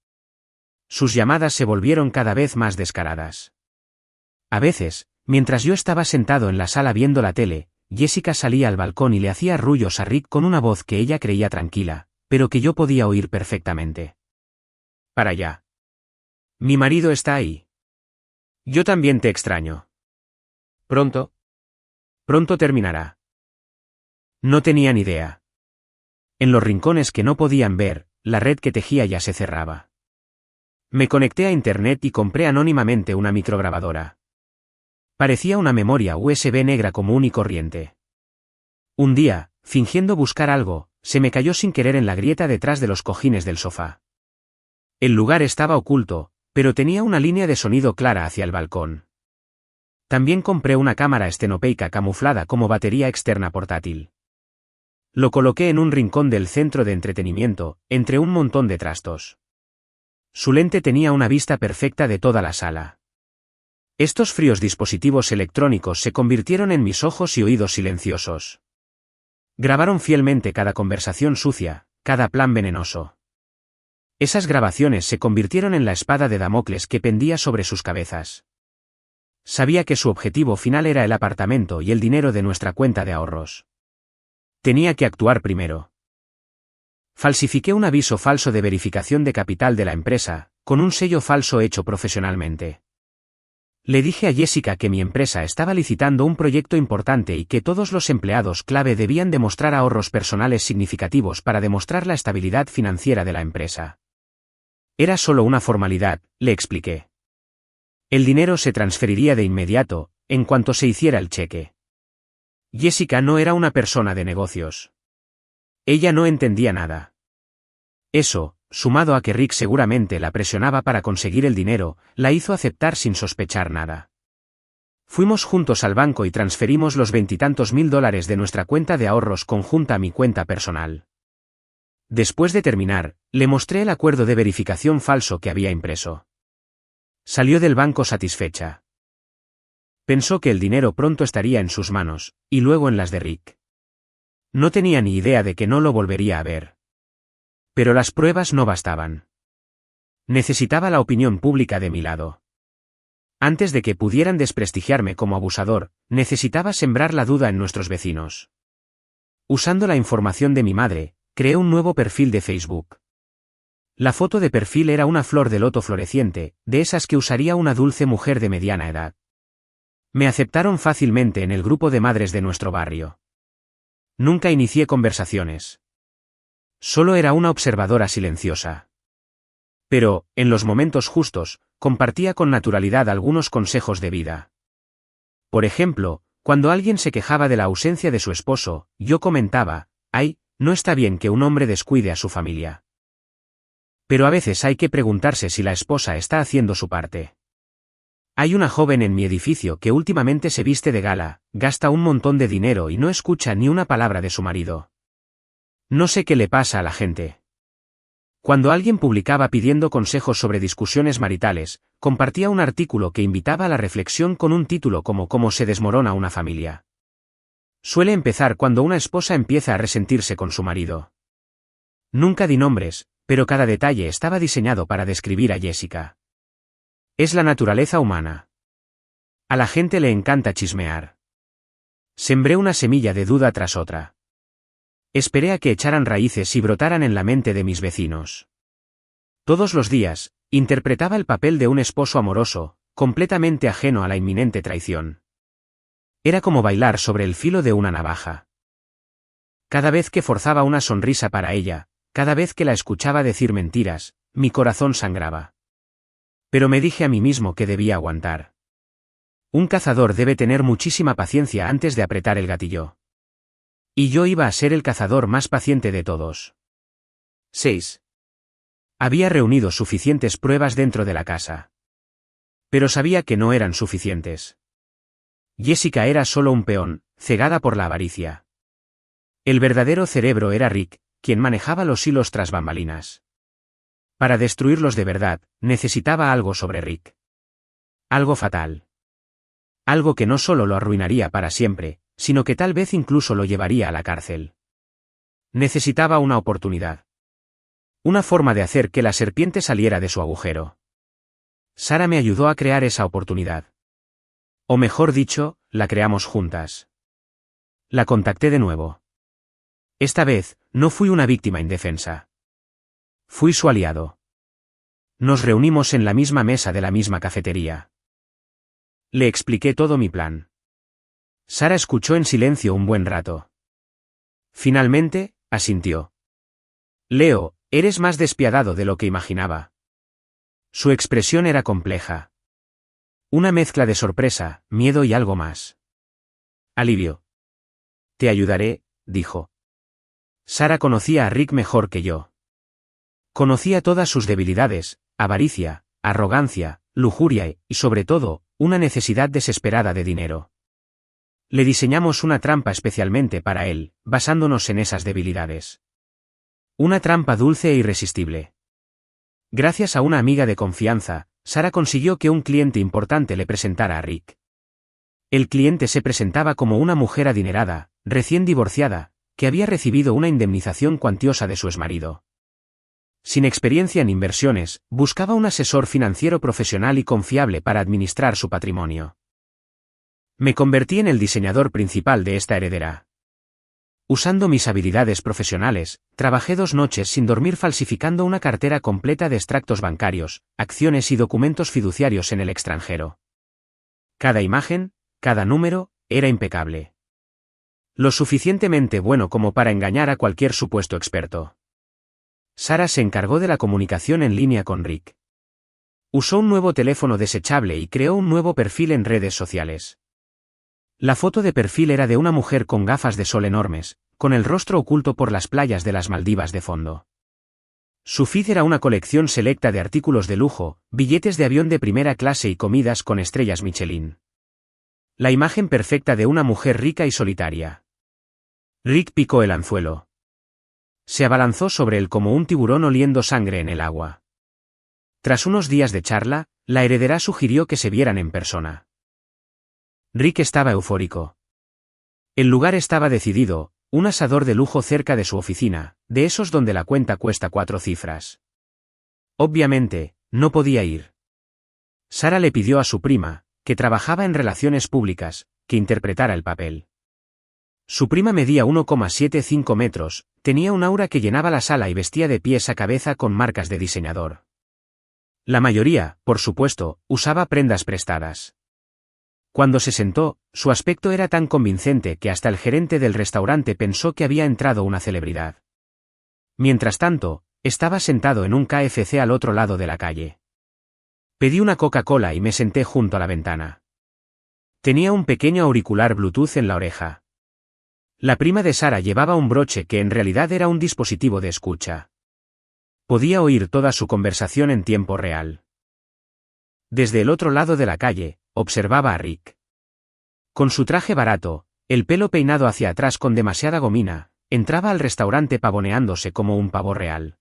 Sus llamadas se volvieron cada vez más descaradas. A veces, mientras yo estaba sentado en la sala viendo la tele, Jessica salía al balcón y le hacía arrullos a Rick con una voz que ella creía tranquila, pero que yo podía oír perfectamente. Para allá. Mi marido está ahí. Yo también te extraño. Pronto. Pronto terminará. No tenían idea. En los rincones que no podían ver, la red que tejía ya se cerraba. Me conecté a internet y compré anónimamente una micrograbadora. Parecía una memoria USB negra común y corriente. Un día, fingiendo buscar algo, se me cayó sin querer en la grieta detrás de los cojines del sofá. El lugar estaba oculto, pero tenía una línea de sonido clara hacia el balcón. También compré una cámara estenopeica camuflada como batería externa portátil. Lo coloqué en un rincón del centro de entretenimiento, entre un montón de trastos. Su lente tenía una vista perfecta de toda la sala. Estos fríos dispositivos electrónicos se convirtieron en mis ojos y oídos silenciosos. Grabaron fielmente cada conversación sucia, cada plan venenoso. Esas grabaciones se convirtieron en la espada de Damocles que pendía sobre sus cabezas. Sabía que su objetivo final era el apartamento y el dinero de nuestra cuenta de ahorros. Tenía que actuar primero. Falsifiqué un aviso falso de verificación de capital de la empresa, con un sello falso hecho profesionalmente. Le dije a Jessica que mi empresa estaba licitando un proyecto importante y que todos los empleados clave debían demostrar ahorros personales significativos para demostrar la estabilidad financiera de la empresa. Era solo una formalidad, le expliqué. El dinero se transferiría de inmediato, en cuanto se hiciera el cheque. Jessica no era una persona de negocios. Ella no entendía nada. Eso, sumado a que Rick seguramente la presionaba para conseguir el dinero, la hizo aceptar sin sospechar nada. Fuimos juntos al banco y transferimos los $20 mil de nuestra cuenta de ahorros conjunta a mi cuenta personal. Después de terminar, le mostré el acuerdo de verificación falso que había impreso. Salió del banco satisfecha. Pensó que el dinero pronto estaría en sus manos, y luego en las de Rick. No tenía ni idea de que no lo volvería a ver. Pero las pruebas no bastaban. Necesitaba la opinión pública de mi lado. Antes de que pudieran desprestigiarme como abusador, necesitaba sembrar la duda en nuestros vecinos. Usando la información de mi madre, creé un nuevo perfil de Facebook. La foto de perfil era una flor de loto floreciente, de esas que usaría una dulce mujer de mediana edad. Me aceptaron fácilmente en el grupo de madres de nuestro barrio. Nunca inicié conversaciones. Solo era una observadora silenciosa. Pero, en los momentos justos, compartía con naturalidad algunos consejos de vida. Por ejemplo, cuando alguien se quejaba de la ausencia de su esposo, yo comentaba: «Ay, no está bien que un hombre descuide a su familia». Pero a veces hay que preguntarse si la esposa está haciendo su parte. Hay una joven en mi edificio que últimamente se viste de gala, gasta un montón de dinero y no escucha ni una palabra de su marido. No sé qué le pasa a la gente. Cuando alguien publicaba pidiendo consejos sobre discusiones maritales, compartía un artículo que invitaba a la reflexión con un título como «Cómo se desmorona una familia». Suele empezar cuando una esposa empieza a resentirse con su marido. Nunca di nombres, pero cada detalle estaba diseñado para describir a Jessica. Es la naturaleza humana. A la gente le encanta chismear. Sembré una semilla de duda tras otra. Esperé a que echaran raíces y brotaran en la mente de mis vecinos. Todos los días, interpretaba el papel de un esposo amoroso, completamente ajeno a la inminente traición. Era como bailar sobre el filo de una navaja. Cada vez que forzaba una sonrisa para ella, cada vez que la escuchaba decir mentiras, mi corazón sangraba. Pero me dije a mí mismo que debía aguantar. Un cazador debe tener muchísima paciencia antes de apretar el gatillo. Y yo iba a ser el cazador más paciente de todos. 6. Había reunido suficientes pruebas dentro de la casa. Pero sabía que no eran suficientes. Jessica era solo un peón, cegada por la avaricia. El verdadero cerebro era Rick, quien manejaba los hilos tras bambalinas. Para destruirlos de verdad, necesitaba algo sobre Rick. Algo fatal. Algo que no solo lo arruinaría para siempre, sino que tal vez incluso lo llevaría a la cárcel. Necesitaba una oportunidad. Una forma de hacer que la serpiente saliera de su agujero. Sara me ayudó a crear esa oportunidad. O mejor dicho, la creamos juntas. La contacté de nuevo. Esta vez, no fui una víctima indefensa. Fui su aliado. Nos reunimos en la misma mesa de la misma cafetería. Le expliqué todo mi plan. Sara escuchó en silencio un buen rato. Finalmente, asintió. Leo, eres más despiadado de lo que imaginaba. Su expresión era compleja. Una mezcla de sorpresa, miedo y algo más. Alivio. Te ayudaré, dijo. Sara conocía a Rick mejor que yo. Conocía todas sus debilidades, avaricia, arrogancia, lujuria y, sobre todo, una necesidad desesperada de dinero. Le diseñamos una trampa especialmente para él, basándonos en esas debilidades. Una trampa dulce e irresistible. Gracias a una amiga de confianza, Sara consiguió que un cliente importante le presentara a Rick. El cliente se presentaba como una mujer adinerada, recién divorciada, que había recibido una indemnización cuantiosa de su exmarido. Sin experiencia en inversiones, buscaba un asesor financiero profesional y confiable para administrar su patrimonio. Me convertí en el diseñador principal de esta heredera. Usando mis habilidades profesionales, trabajé 2 noches sin dormir falsificando una cartera completa de extractos bancarios, acciones y documentos fiduciarios en el extranjero. Cada imagen, cada número, era impecable. Lo suficientemente bueno como para engañar a cualquier supuesto experto. Sara se encargó de la comunicación en línea con Rick. Usó un nuevo teléfono desechable y creó un nuevo perfil en redes sociales. La foto de perfil era de una mujer con gafas de sol enormes, con el rostro oculto por las playas de las Maldivas de fondo. Su feed era una colección selecta de artículos de lujo, billetes de avión de primera clase y comidas con estrellas Michelin. La imagen perfecta de una mujer rica y solitaria. Rick picó el anzuelo. Se abalanzó sobre él como un tiburón oliendo sangre en el agua. Tras unos días de charla, la heredera sugirió que se vieran en persona. Rick estaba eufórico. El lugar estaba decidido, un asador de lujo cerca de su oficina, de esos donde la cuenta cuesta 4 cifras. Obviamente, no podía ir. Sara le pidió a su prima, que trabajaba en relaciones públicas, que interpretara el papel. Su prima medía 1,75 metros, tenía un aura que llenaba la sala y vestía de pies a cabeza con marcas de diseñador. La mayoría, por supuesto, usaba prendas prestadas. Cuando se sentó, su aspecto era tan convincente que hasta el gerente del restaurante pensó que había entrado una celebridad. Mientras tanto, estaba sentado en un KFC al otro lado de la calle. Pedí una Coca-Cola y me senté junto a la ventana. Tenía un pequeño auricular Bluetooth en la oreja. La prima de Sara llevaba un broche que en realidad era un dispositivo de escucha. Podía oír toda su conversación en tiempo real. Desde el otro lado de la calle, observaba a Rick. Con su traje barato, el pelo peinado hacia atrás con demasiada gomina, entraba al restaurante pavoneándose como un pavo real.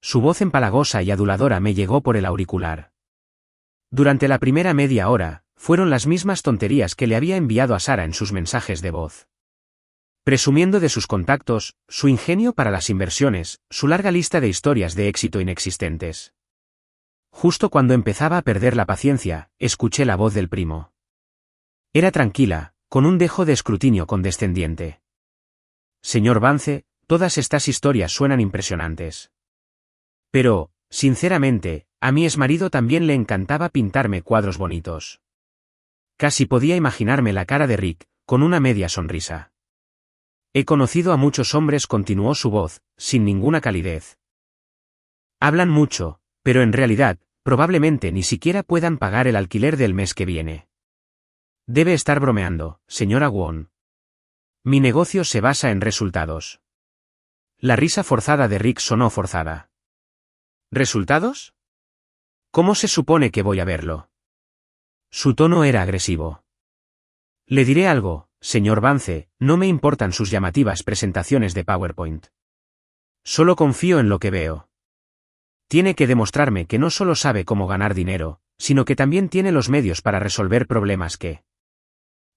Su voz empalagosa y aduladora me llegó por el auricular. Durante la primera media hora, fueron las mismas tonterías que le había enviado a Sara en sus mensajes de voz. Presumiendo de sus contactos, su ingenio para las inversiones, su larga lista de historias de éxito inexistentes. Justo cuando empezaba a perder la paciencia, escuché la voz del primo. Era tranquila, con un dejo de escrutinio condescendiente. Señor Vance, todas estas historias suenan impresionantes. Pero, sinceramente, a mi exmarido también le encantaba pintarme cuadros bonitos. Casi podía imaginarme la cara de Rick, con una media sonrisa. He conocido a muchos hombres, continuó su voz, sin ninguna calidez. Hablan mucho, pero en realidad, probablemente ni siquiera puedan pagar el alquiler del mes que viene. Debe estar bromeando, señora Wong. Mi negocio se basa en resultados. La risa forzada de Rick sonó forzada. ¿Resultados? ¿Cómo se supone que voy a verlo? Su tono era agresivo. Le diré algo, señor Vance, no me importan sus llamativas presentaciones de PowerPoint. Solo confío en lo que veo. Tiene que demostrarme que no solo sabe cómo ganar dinero, sino que también tiene los medios para resolver problemas que...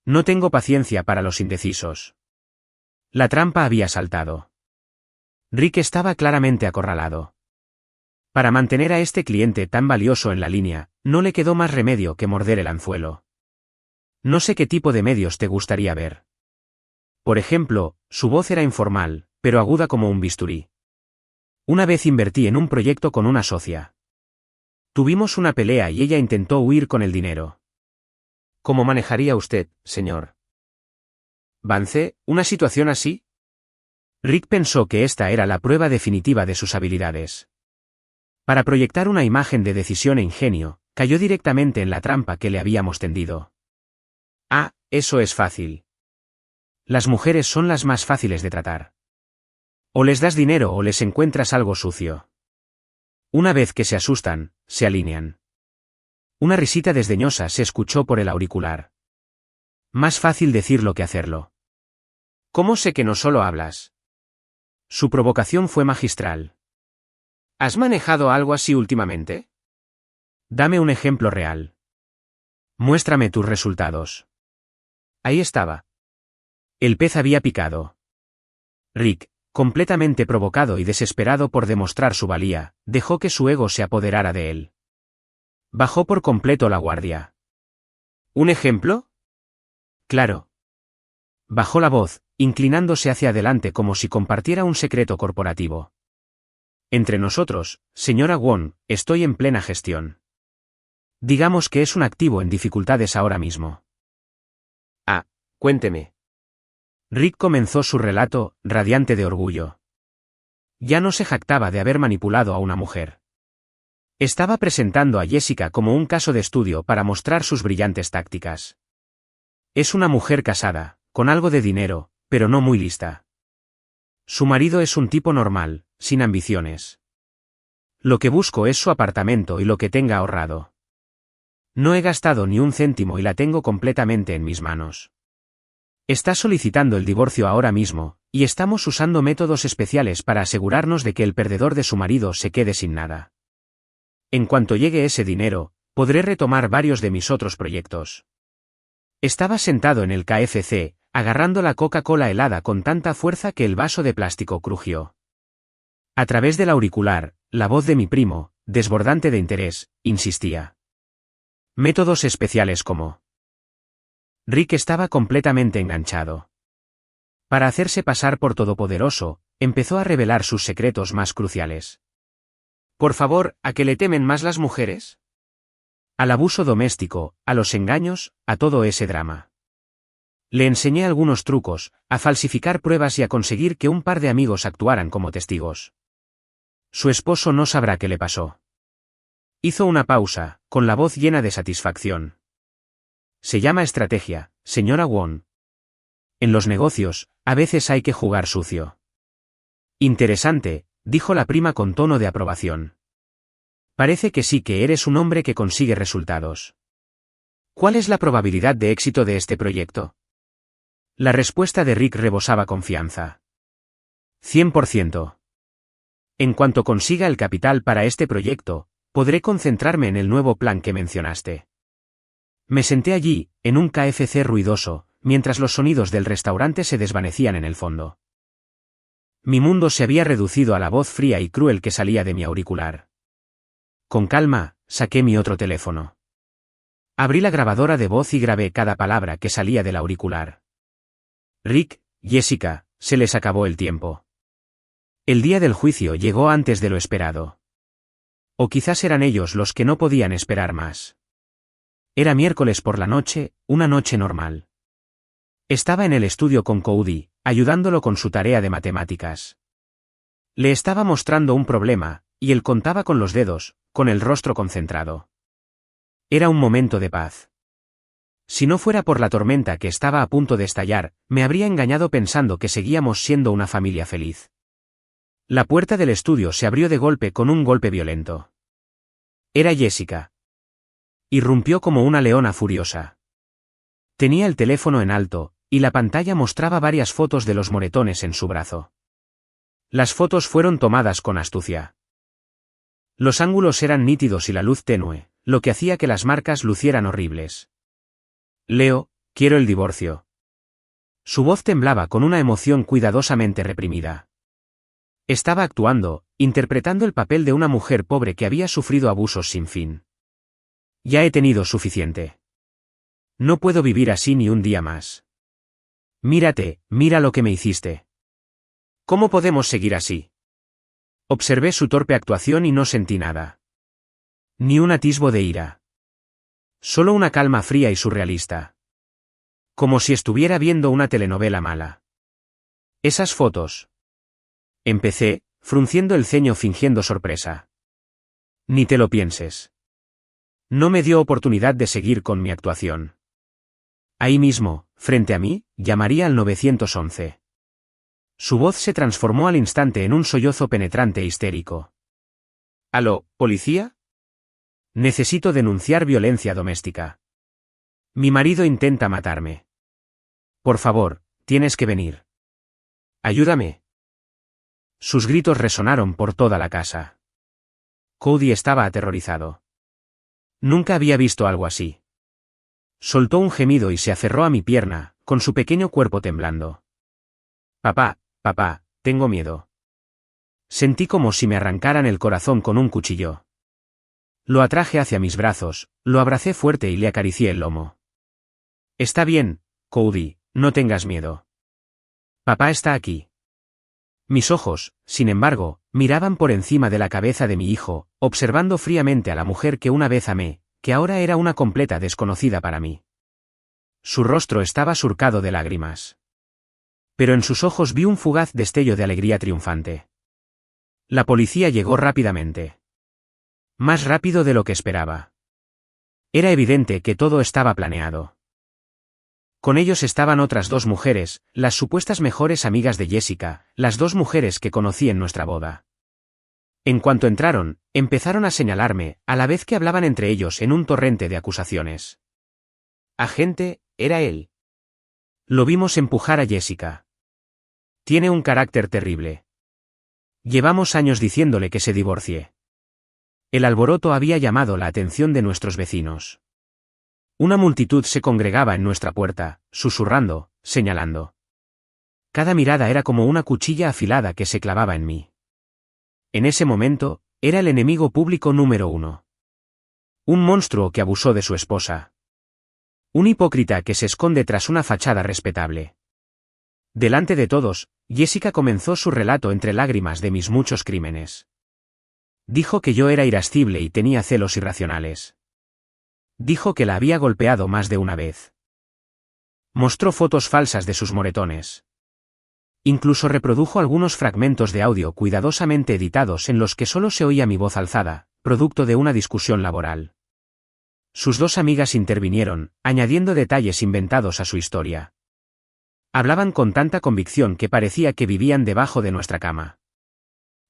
No tengo paciencia para los indecisos. La trampa había saltado. Rick estaba claramente acorralado. Para mantener a este cliente tan valioso en la línea, no le quedó más remedio que morder el anzuelo. No sé qué tipo de medios te gustaría ver. Por ejemplo, su voz era informal, pero aguda como un bisturí. Una vez invertí en un proyecto con una socia. Tuvimos una pelea y ella intentó huir con el dinero. ¿Cómo manejaría usted, señor Vance, una situación así? Rick pensó que esta era la prueba definitiva de sus habilidades. Para proyectar una imagen de decisión e ingenio, cayó directamente en la trampa que le habíamos tendido. Ah, eso es fácil. Las mujeres son las más fáciles de tratar. O les das dinero o les encuentras algo sucio. Una vez que se asustan, se alinean. Una risita desdeñosa se escuchó por el auricular. Más fácil decirlo que hacerlo. ¿Cómo sé que no solo hablas? Su provocación fue magistral. ¿Has manejado algo así últimamente? Dame un ejemplo real. Muéstrame tus resultados. Ahí estaba. El pez había picado. Rick, completamente provocado y desesperado por demostrar su valía, dejó que su ego se apoderara de él. Bajó por completo la guardia. ¿Un ejemplo? Claro. Bajó la voz, inclinándose hacia adelante como si compartiera un secreto corporativo. Entre nosotros, señora Wong, estoy en plena gestión. Digamos que es un activo en dificultades ahora mismo. Ah, cuénteme. Rick comenzó su relato, radiante de orgullo. Ya no se jactaba de haber manipulado a una mujer. Estaba presentando a Jessica como un caso de estudio para mostrar sus brillantes tácticas. Es una mujer casada, con algo de dinero, pero no muy lista. Su marido es un tipo normal, sin ambiciones. Lo que busco es su apartamento y lo que tenga ahorrado. No he gastado ni un céntimo y la tengo completamente en mis manos. Está solicitando el divorcio ahora mismo, y estamos usando métodos especiales para asegurarnos de que el perdedor de su marido se quede sin nada. En cuanto llegue ese dinero, podré retomar varios de mis otros proyectos. Estaba sentado en el KFC, agarrando la Coca-Cola helada con tanta fuerza que el vaso de plástico crujió. A través del auricular, la voz de mi primo, desbordante de interés, insistía. Métodos especiales como... Rick estaba completamente enganchado. Para hacerse pasar por todopoderoso, empezó a revelar sus secretos más cruciales. Por favor, ¿a qué le temen más las mujeres? Al abuso doméstico, a los engaños, a todo ese drama. Le enseñé algunos trucos, a falsificar pruebas y a conseguir que un par de amigos actuaran como testigos. Su esposo no sabrá qué le pasó. Hizo una pausa, con la voz llena de satisfacción. Se llama estrategia, señora Wong. En los negocios, a veces hay que jugar sucio. Interesante, dijo la prima con tono de aprobación. Parece que sí que eres un hombre que consigue resultados. ¿Cuál es la probabilidad de éxito de este proyecto? La respuesta de Rick rebosaba confianza. 100%. En cuanto consiga el capital para este proyecto, podré concentrarme en el nuevo plan que mencionaste. Me senté allí, en un KFC ruidoso, mientras los sonidos del restaurante se desvanecían en el fondo. Mi mundo se había reducido a la voz fría y cruel que salía de mi auricular. Con calma, saqué mi otro teléfono. Abrí la grabadora de voz y grabé cada palabra que salía del auricular. Rick, Jessica, se les acabó el tiempo. El día del juicio llegó antes de lo esperado. O quizás eran ellos los que no podían esperar más. Era miércoles por la noche, una noche normal. Estaba en el estudio con Cody, ayudándolo con su tarea de matemáticas. Le estaba mostrando un problema, y él contaba con los dedos, con el rostro concentrado. Era un momento de paz. Si no fuera por la tormenta que estaba a punto de estallar, me habría engañado pensando que seguíamos siendo una familia feliz. La puerta del estudio se abrió de golpe con un golpe violento. Era Jessica. Irrumpió como una leona furiosa. Tenía el teléfono en alto, y la pantalla mostraba varias fotos de los moretones en su brazo. Las fotos fueron tomadas con astucia. Los ángulos eran nítidos y la luz tenue, lo que hacía que las marcas lucieran horribles. Leo, quiero el divorcio. Su voz temblaba con una emoción cuidadosamente reprimida. Estaba actuando, interpretando el papel de una mujer pobre que había sufrido abusos sin fin. Ya he tenido suficiente. No puedo vivir así ni un día más. Mírate, mira lo que me hiciste. ¿Cómo podemos seguir así? Observé su torpe actuación y no sentí nada. Ni un atisbo de ira. Solo una calma fría y surrealista. Como si estuviera viendo una telenovela mala. Esas fotos. Empecé, frunciendo el ceño fingiendo sorpresa. Ni te lo pienses. No me dio oportunidad de seguir con mi actuación. Ahí mismo, frente a mí, llamaría al 911. Su voz se transformó al instante en un sollozo penetrante e histérico. ¿Aló, policía? Necesito denunciar violencia doméstica. Mi marido intenta matarme. Por favor, tienes que venir. Ayúdame. Sus gritos resonaron por toda la casa. Cody estaba aterrorizado. Nunca había visto algo así. Soltó un gemido y se aferró a mi pierna, con su pequeño cuerpo temblando. Papá, tengo miedo. Sentí como si me arrancaran el corazón con un cuchillo. Lo atraje hacia mis brazos, lo abracé fuerte y le acaricié el lomo. Está bien, Cody, no tengas miedo. Papá está aquí. Mis ojos, sin embargo, miraban por encima de la cabeza de mi hijo, observando fríamente a la mujer que una vez amé, que ahora era una completa desconocida para mí. Su rostro estaba surcado de lágrimas. Pero en sus ojos vi un fugaz destello de alegría triunfante. La policía llegó rápidamente. Más rápido de lo que esperaba. Era evidente que todo estaba planeado. Con ellos estaban otras dos mujeres, las supuestas mejores amigas de Jessica, las dos mujeres que conocí en nuestra boda. En cuanto entraron, empezaron a señalarme, a la vez que hablaban entre ellos en un torrente de acusaciones. Agente, era él. Lo vimos empujar a Jessica. Tiene un carácter terrible. Llevamos años diciéndole que se divorcie. El alboroto había llamado la atención de nuestros vecinos. Una multitud se congregaba en nuestra puerta, susurrando, señalando. Cada mirada era como una cuchilla afilada que se clavaba en mí. En ese momento, era el enemigo público número 1. Un monstruo que abusó de su esposa. Un hipócrita que se esconde tras una fachada respetable. Delante de todos, Jessica comenzó su relato entre lágrimas de mis muchos crímenes. Dijo que yo era irascible y tenía celos irracionales. Dijo que la había golpeado más de una vez. Mostró fotos falsas de sus moretones. Incluso reprodujo algunos fragmentos de audio cuidadosamente editados en los que solo se oía mi voz alzada, producto de una discusión laboral. Sus dos amigas intervinieron, añadiendo detalles inventados a su historia. Hablaban con tanta convicción que parecía que vivían debajo de nuestra cama.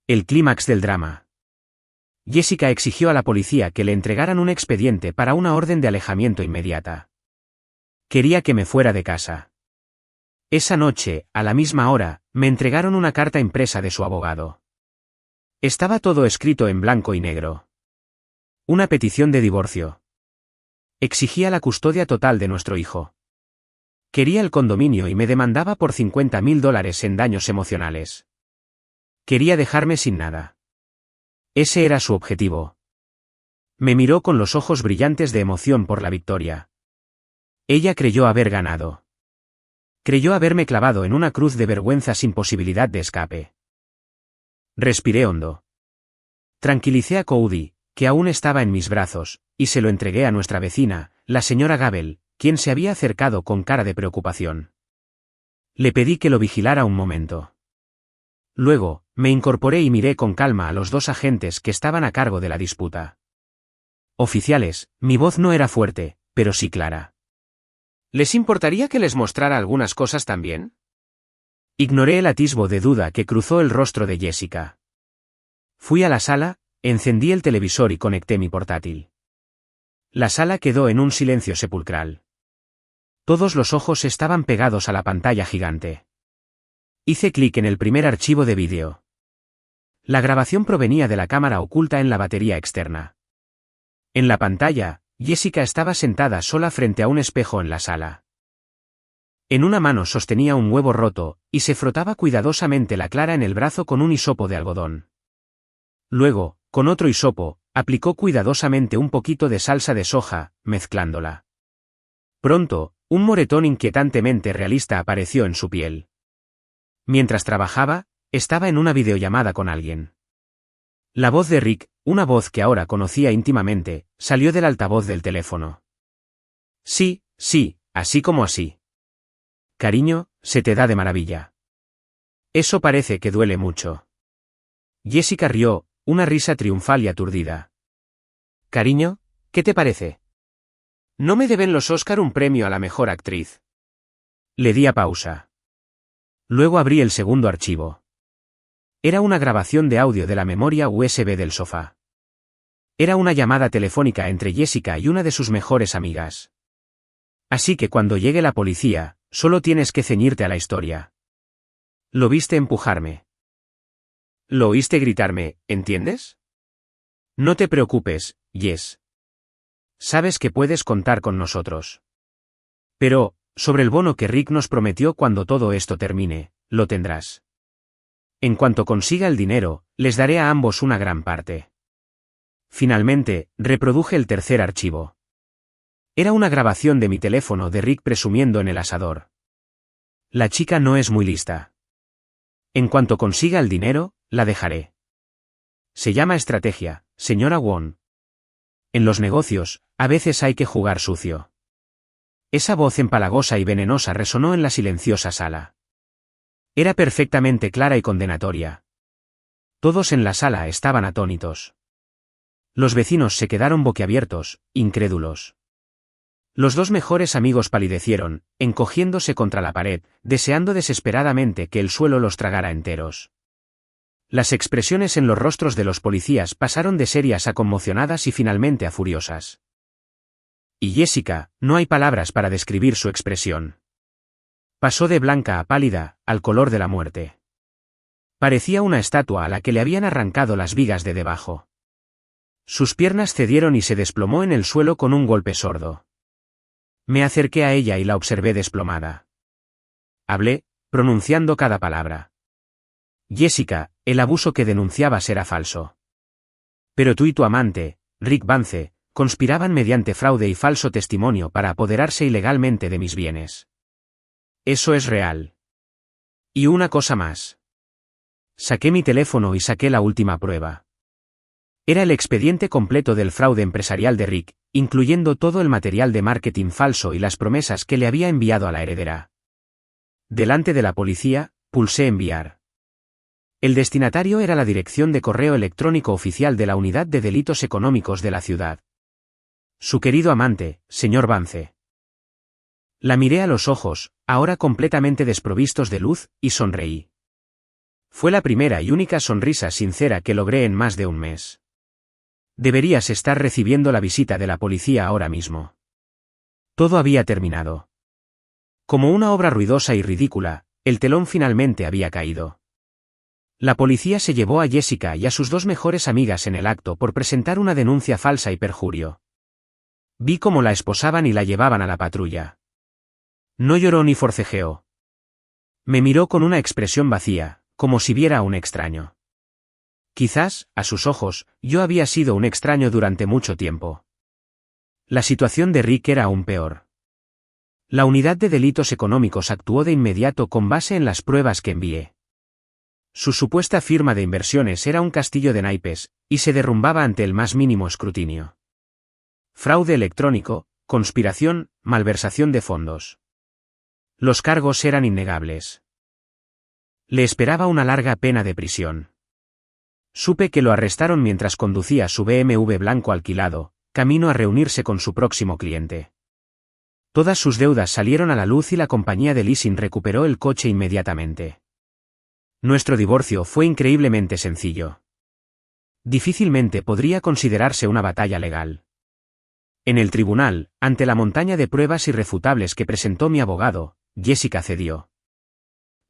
El clímax del drama. Jessica exigió a la policía que le entregaran un expediente para una orden de alejamiento inmediata. Quería que me fuera de casa. Esa noche, a la misma hora, me entregaron una carta impresa de su abogado. Estaba todo escrito en blanco y negro. Una petición de divorcio. Exigía la custodia total de nuestro hijo. Quería el condominio y me demandaba por $50.000 en daños emocionales. Quería dejarme sin nada. Ese era su objetivo. Me miró con los ojos brillantes de emoción por la victoria. Ella creyó haber ganado. Creyó haberme clavado en una cruz de vergüenza sin posibilidad de escape. Respiré hondo. Tranquilicé a Cody, que aún estaba en mis brazos, y se lo entregué a nuestra vecina, la señora Gabel, quien se había acercado con cara de preocupación. Le pedí que lo vigilara un momento. Luego, me incorporé y miré con calma a los dos agentes que estaban a cargo de la disputa. Oficiales, mi voz no era fuerte, pero sí clara. ¿Les importaría que les mostrara algunas cosas también? Ignoré el atisbo de duda que cruzó el rostro de Jessica. Fui a la sala, encendí el televisor y conecté mi portátil. La sala quedó en un silencio sepulcral. Todos los ojos estaban pegados a la pantalla gigante. Hice clic en el primer archivo de vídeo. La grabación provenía de la cámara oculta en la batería externa. En la pantalla, Jessica estaba sentada sola frente a un espejo en la sala. En una mano sostenía un huevo roto, y se frotaba cuidadosamente la clara en el brazo con un hisopo de algodón. Luego, con otro hisopo, aplicó cuidadosamente un poquito de salsa de soja, mezclándola. Pronto, un moretón inquietantemente realista apareció en su piel. Mientras trabajaba, estaba en una videollamada con alguien. La voz de Rick, una voz que ahora conocía íntimamente, salió del altavoz del teléfono. Sí, así como así. Cariño, se te da de maravilla. Eso parece que duele mucho. Jessica rió, una risa triunfal y aturdida. Cariño, ¿qué te parece? ¿No me deben los Oscar un premio a la mejor actriz? Le di a pausa. Luego abrí el segundo archivo. Era una grabación de audio de la memoria USB del sofá. Era una llamada telefónica entre Jessica y una de sus mejores amigas. Así que cuando llegue la policía, solo tienes que ceñirte a la historia. Lo viste empujarme. Lo oíste gritarme, ¿entiendes? No te preocupes, Jess. Sabes que puedes contar con nosotros. Pero, sobre el bono que Rick nos prometió cuando todo esto termine, lo tendrás. En cuanto consiga el dinero, les daré a ambos una gran parte. Finalmente, reproduje el tercer archivo. Era una grabación de mi teléfono de Rick presumiendo en el asador. La chica no es muy lista. En cuanto consiga el dinero, la dejaré. Se llama estrategia, señora Wong. En los negocios, a veces hay que jugar sucio. Esa voz empalagosa y venenosa resonó en la silenciosa sala. Era perfectamente clara y condenatoria. Todos en la sala estaban atónitos. Los vecinos se quedaron boquiabiertos, incrédulos. Los dos mejores amigos palidecieron, encogiéndose contra la pared, deseando desesperadamente que el suelo los tragara enteros. Las expresiones en los rostros de los policías pasaron de serias a conmocionadas y finalmente a furiosas. Y Jessica, no hay palabras para describir su expresión. Pasó de blanca a pálida, al color de la muerte. Parecía una estatua a la que le habían arrancado las vigas de debajo. Sus piernas cedieron y se desplomó en el suelo con un golpe sordo. Me acerqué a ella y la observé desplomada. Hablé, pronunciando cada palabra. Jessica, el abuso que denunciabas era falso. Pero tú y tu amante, Rick Vance, conspiraban mediante fraude y falso testimonio para apoderarse ilegalmente de mis bienes. Eso es real. Y una cosa más. Saqué mi teléfono y saqué la última prueba. Era el expediente completo del fraude empresarial de Rick, incluyendo todo el material de marketing falso y las promesas que le había enviado a la heredera. Delante de la policía, pulsé enviar. El destinatario era la dirección de correo electrónico oficial de la Unidad de Delitos Económicos de la ciudad. Su querido amante, señor Vance. La miré a los ojos, ahora completamente desprovistos de luz, y sonreí. Fue la primera y única sonrisa sincera que logré en más de un mes. Deberías estar recibiendo la visita de la policía ahora mismo. Todo había terminado. Como una obra ruidosa y ridícula, el telón finalmente había caído. La policía se llevó a Jessica y a sus dos mejores amigas en el acto por presentar una denuncia falsa y perjurio. Vi cómo la esposaban y la llevaban a la patrulla. No lloró ni forcejeó. Me miró con una expresión vacía, como si viera a un extraño. Quizás, a sus ojos, yo había sido un extraño durante mucho tiempo. La situación de Rick era aún peor. La Unidad de Delitos Económicos actuó de inmediato con base en las pruebas que envié. Su supuesta firma de inversiones era un castillo de naipes, y se derrumbaba ante el más mínimo escrutinio. Fraude electrónico, conspiración, malversación de fondos. Los cargos eran innegables. Le esperaba una larga pena de prisión. Supe que lo arrestaron mientras conducía su BMW blanco alquilado, camino a reunirse con su próximo cliente. Todas sus deudas salieron a la luz y la compañía de leasing recuperó el coche inmediatamente. Nuestro divorcio fue increíblemente sencillo. Difícilmente podría considerarse una batalla legal. En el tribunal, ante la montaña de pruebas irrefutables que presentó mi abogado, Jessica cedió.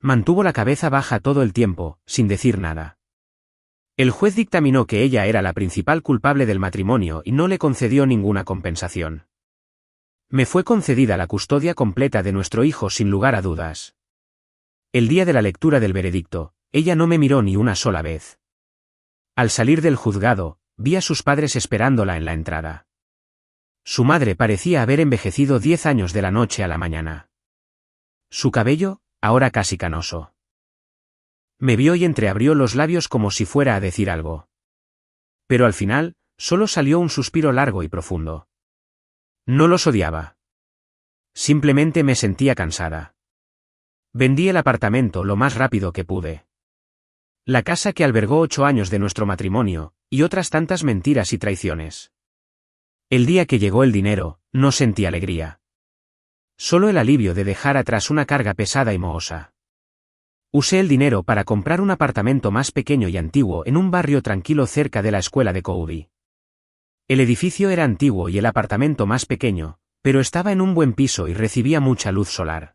Mantuvo la cabeza baja todo el tiempo, sin decir nada. El juez dictaminó que ella era la principal culpable del matrimonio y no le concedió ninguna compensación. Me fue concedida la custodia completa de nuestro hijo sin lugar a dudas. El día de la lectura del veredicto, ella no me miró ni una sola vez. Al salir del juzgado, vi a sus padres esperándola en la entrada. Su madre parecía haber envejecido 10 años de la noche a la mañana. Su cabello, ahora casi canoso. Me vio y entreabrió los labios como si fuera a decir algo. Pero al final, solo salió un suspiro largo y profundo. No los odiaba. Simplemente me sentía cansada. Vendí el apartamento lo más rápido que pude. La casa que albergó 8 años de nuestro matrimonio, y otras tantas mentiras y traiciones. El día que llegó el dinero, no sentí alegría. Solo el alivio de dejar atrás una carga pesada y mohosa. Usé el dinero para comprar un apartamento más pequeño y antiguo en un barrio tranquilo cerca de la escuela de Cody. El edificio era antiguo y el apartamento más pequeño, pero estaba en un buen piso y recibía mucha luz solar.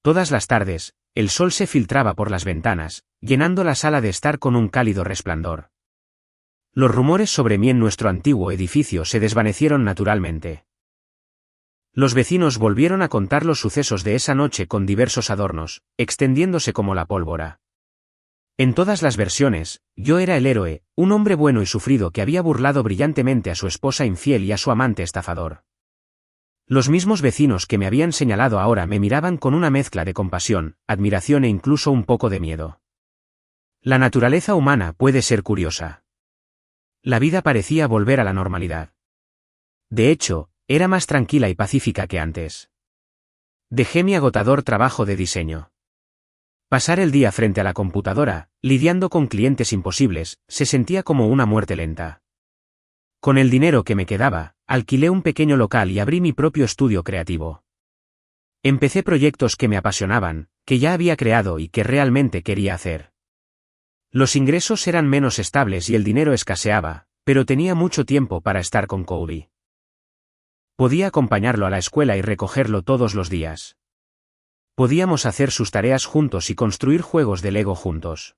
Todas las tardes, el sol se filtraba por las ventanas, llenando la sala de estar con un cálido resplandor. Los rumores sobre mí en nuestro antiguo edificio se desvanecieron naturalmente. Los vecinos volvieron a contar los sucesos de esa noche con diversos adornos, extendiéndose como la pólvora. En todas las versiones, yo era el héroe, un hombre bueno y sufrido que había burlado brillantemente a su esposa infiel y a su amante estafador. Los mismos vecinos que me habían señalado ahora me miraban con una mezcla de compasión, admiración e incluso un poco de miedo. La naturaleza humana puede ser curiosa. La vida parecía volver a la normalidad. De hecho, era más tranquila y pacífica que antes. Dejé mi agotador trabajo de diseño. Pasar el día frente a la computadora, lidiando con clientes imposibles, se sentía como una muerte lenta. Con el dinero que me quedaba, alquilé un pequeño local y abrí mi propio estudio creativo. Empecé proyectos que me apasionaban, que ya había creado y que realmente quería hacer. Los ingresos eran menos estables y el dinero escaseaba, pero tenía mucho tiempo para estar con Cody. Podía acompañarlo a la escuela y recogerlo todos los días. Podíamos hacer sus tareas juntos y construir juegos de Lego juntos.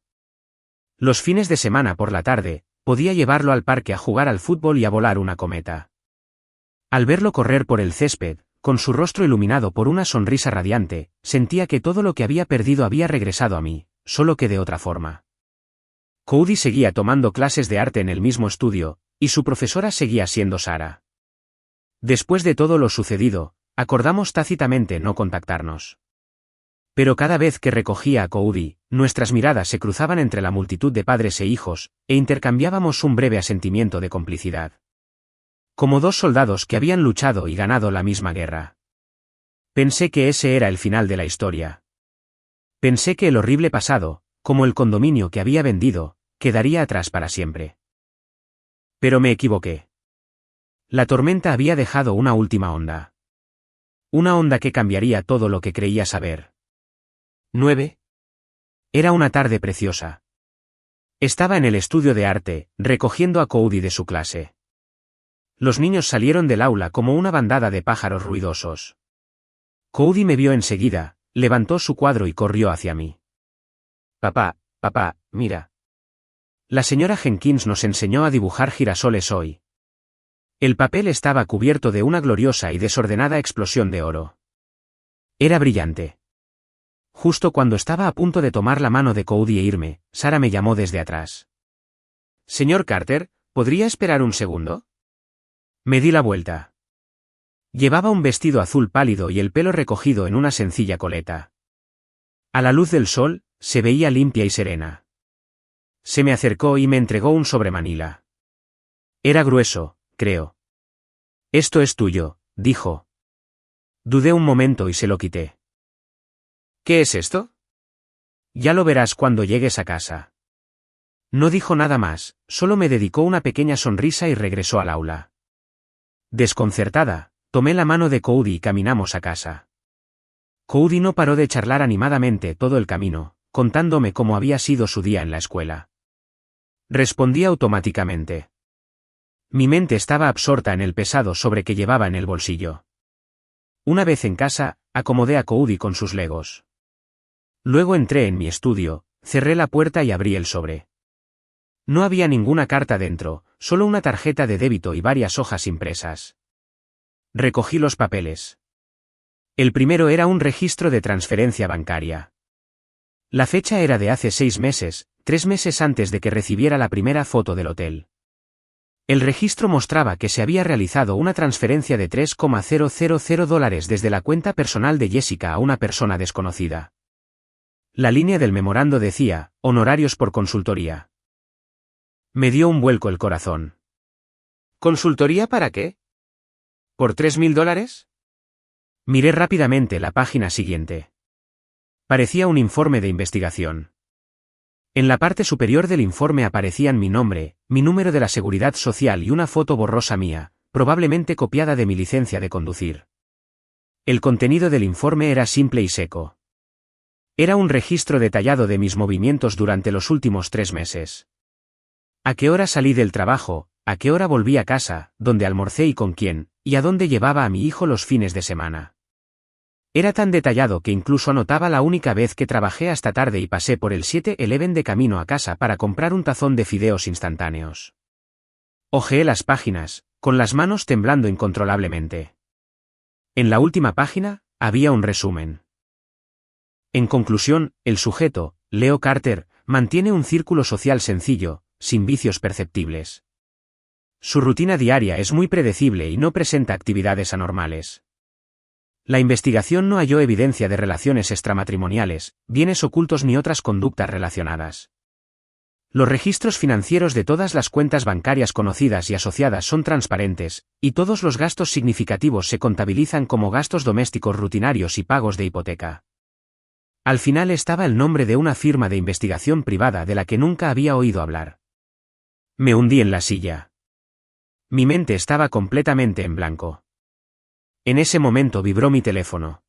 Los fines de semana por la tarde, podía llevarlo al parque a jugar al fútbol y a volar una cometa. Al verlo correr por el césped, con su rostro iluminado por una sonrisa radiante, sentía que todo lo que había perdido había regresado a mí, solo que de otra forma. Cody seguía tomando clases de arte en el mismo estudio, y su profesora seguía siendo Sara. Después de todo lo sucedido, acordamos tácitamente no contactarnos. Pero cada vez que recogía a Cody, nuestras miradas se cruzaban entre la multitud de padres e hijos, e intercambiábamos un breve asentimiento de complicidad. Como dos soldados que habían luchado y ganado la misma guerra. Pensé que ese era el final de la historia. Pensé que el horrible pasado, como el condominio que había vendido, quedaría atrás para siempre. Pero me equivoqué. La tormenta había dejado una última onda. Una onda que cambiaría todo lo que creía saber. 9. Era una tarde preciosa. Estaba en el estudio de arte, recogiendo a Cody de su clase. Los niños salieron del aula como una bandada de pájaros ruidosos. Cody me vio enseguida, levantó su cuadro y corrió hacia mí. Papá, mira. La señora Jenkins nos enseñó a dibujar girasoles hoy. El papel estaba cubierto de una gloriosa y desordenada explosión de oro. Era brillante. Justo cuando estaba a punto de tomar la mano de Cody e irme, Sara me llamó desde atrás. Señor Carter, ¿podría esperar un segundo? Me di la vuelta. Llevaba un vestido azul pálido y el pelo recogido en una sencilla coleta. A la luz del sol, se veía limpia y serena. Se me acercó y me entregó un sobremanila. Era grueso, creo. Esto es tuyo, dijo. Dudé un momento y se lo quité. ¿Qué es esto? Ya lo verás cuando llegues a casa. No dijo nada más, solo me dedicó una pequeña sonrisa y regresó al aula. Desconcertada, tomé la mano de Cody y caminamos a casa. Cody no paró de charlar animadamente todo el camino, contándome cómo había sido su día en la escuela. Respondí automáticamente. Mi mente estaba absorta en el pesado sobre que llevaba en el bolsillo. Una vez en casa, acomodé a Cody con sus legos. Luego entré en mi estudio, cerré la puerta y abrí el sobre. No había ninguna carta dentro, solo una tarjeta de débito y varias hojas impresas. Recogí los papeles. El primero era un registro de transferencia bancaria. La fecha era de hace 6 meses, 3 meses antes de que recibiera la primera foto del hotel. El registro mostraba que se había realizado una transferencia de $3,000 desde la cuenta personal de Jessica a una persona desconocida. La línea del memorando decía, honorarios por consultoría. Me dio un vuelco el corazón. ¿Consultoría para qué? ¿Por $3,000? Miré rápidamente la página siguiente. Parecía un informe de investigación. En la parte superior del informe aparecían mi nombre, mi número de la seguridad social y una foto borrosa mía, probablemente copiada de mi licencia de conducir. El contenido del informe era simple y seco. Era un registro detallado de mis movimientos durante los últimos 3 meses. A qué hora salí del trabajo, a qué hora volví a casa, dónde almorcé y con quién, y a dónde llevaba a mi hijo los fines de semana. Era tan detallado que incluso anotaba la única vez que trabajé hasta tarde y pasé por el 7-Eleven de camino a casa para comprar un tazón de fideos instantáneos. Hojeé las páginas, con las manos temblando incontrolablemente. En la última página, había un resumen. En conclusión, el sujeto, Leo Carter, mantiene un círculo social sencillo, sin vicios perceptibles. Su rutina diaria es muy predecible y no presenta actividades anormales. La investigación no halló evidencia de relaciones extramatrimoniales, bienes ocultos ni otras conductas relacionadas. Los registros financieros de todas las cuentas bancarias conocidas y asociadas son transparentes, y todos los gastos significativos se contabilizan como gastos domésticos rutinarios y pagos de hipoteca. Al final estaba el nombre de una firma de investigación privada de la que nunca había oído hablar. Me hundí en la silla. Mi mente estaba completamente en blanco. En ese momento vibró mi teléfono.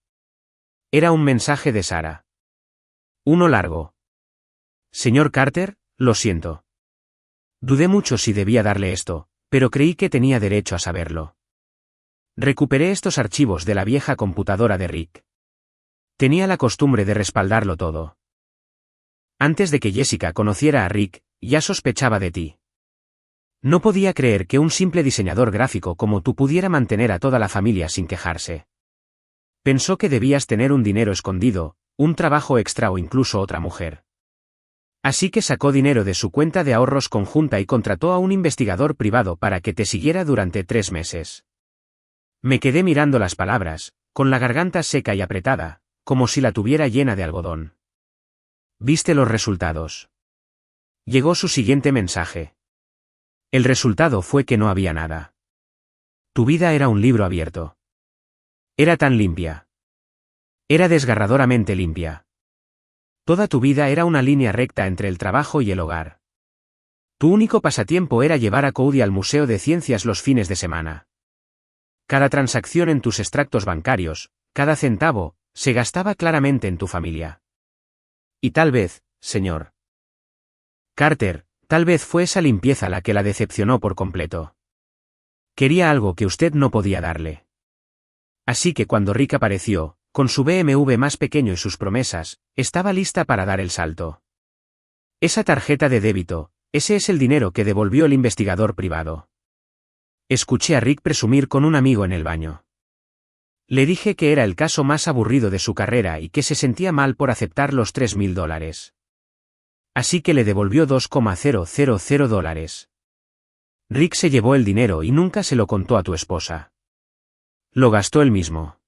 Era un mensaje de Sara. Uno largo. Señor Carter, lo siento. Dudé mucho si debía darle esto, pero creí que tenía derecho a saberlo. Recuperé estos archivos de la vieja computadora de Rick. Tenía la costumbre de respaldarlo todo. Antes de que Jessica conociera a Rick, ya sospechaba de ti. No podía creer que un simple diseñador gráfico como tú pudiera mantener a toda la familia sin quejarse. Pensó que debías tener un dinero escondido, un trabajo extra o incluso otra mujer. Así que sacó dinero de su cuenta de ahorros conjunta y contrató a un investigador privado para que te siguiera durante 3 meses. Me quedé mirando las palabras, con la garganta seca y apretada, como si la tuviera llena de algodón. ¿Viste los resultados? Llegó su siguiente mensaje. El resultado fue que no había nada. Tu vida era un libro abierto. Era tan limpia. Era desgarradoramente limpia. Toda tu vida era una línea recta entre el trabajo y el hogar. Tu único pasatiempo era llevar a Cody al Museo de Ciencias los fines de semana. Cada transacción en tus extractos bancarios, cada centavo, se gastaba claramente en tu familia. Y tal vez, señor Carter, tal vez fue esa limpieza la que la decepcionó por completo. Quería algo que usted no podía darle. Así que cuando Rick apareció, con su BMW más pequeño y sus promesas, estaba lista para dar el salto. Esa tarjeta de débito, ese es el dinero que devolvió el investigador privado. Escuché a Rick presumir con un amigo en el baño. Le dije que era el caso más aburrido de su carrera y que se sentía mal por aceptar los $3,000. Así que le devolvió $2,000. Rick se llevó el dinero y nunca se lo contó a tu esposa. Lo gastó él mismo.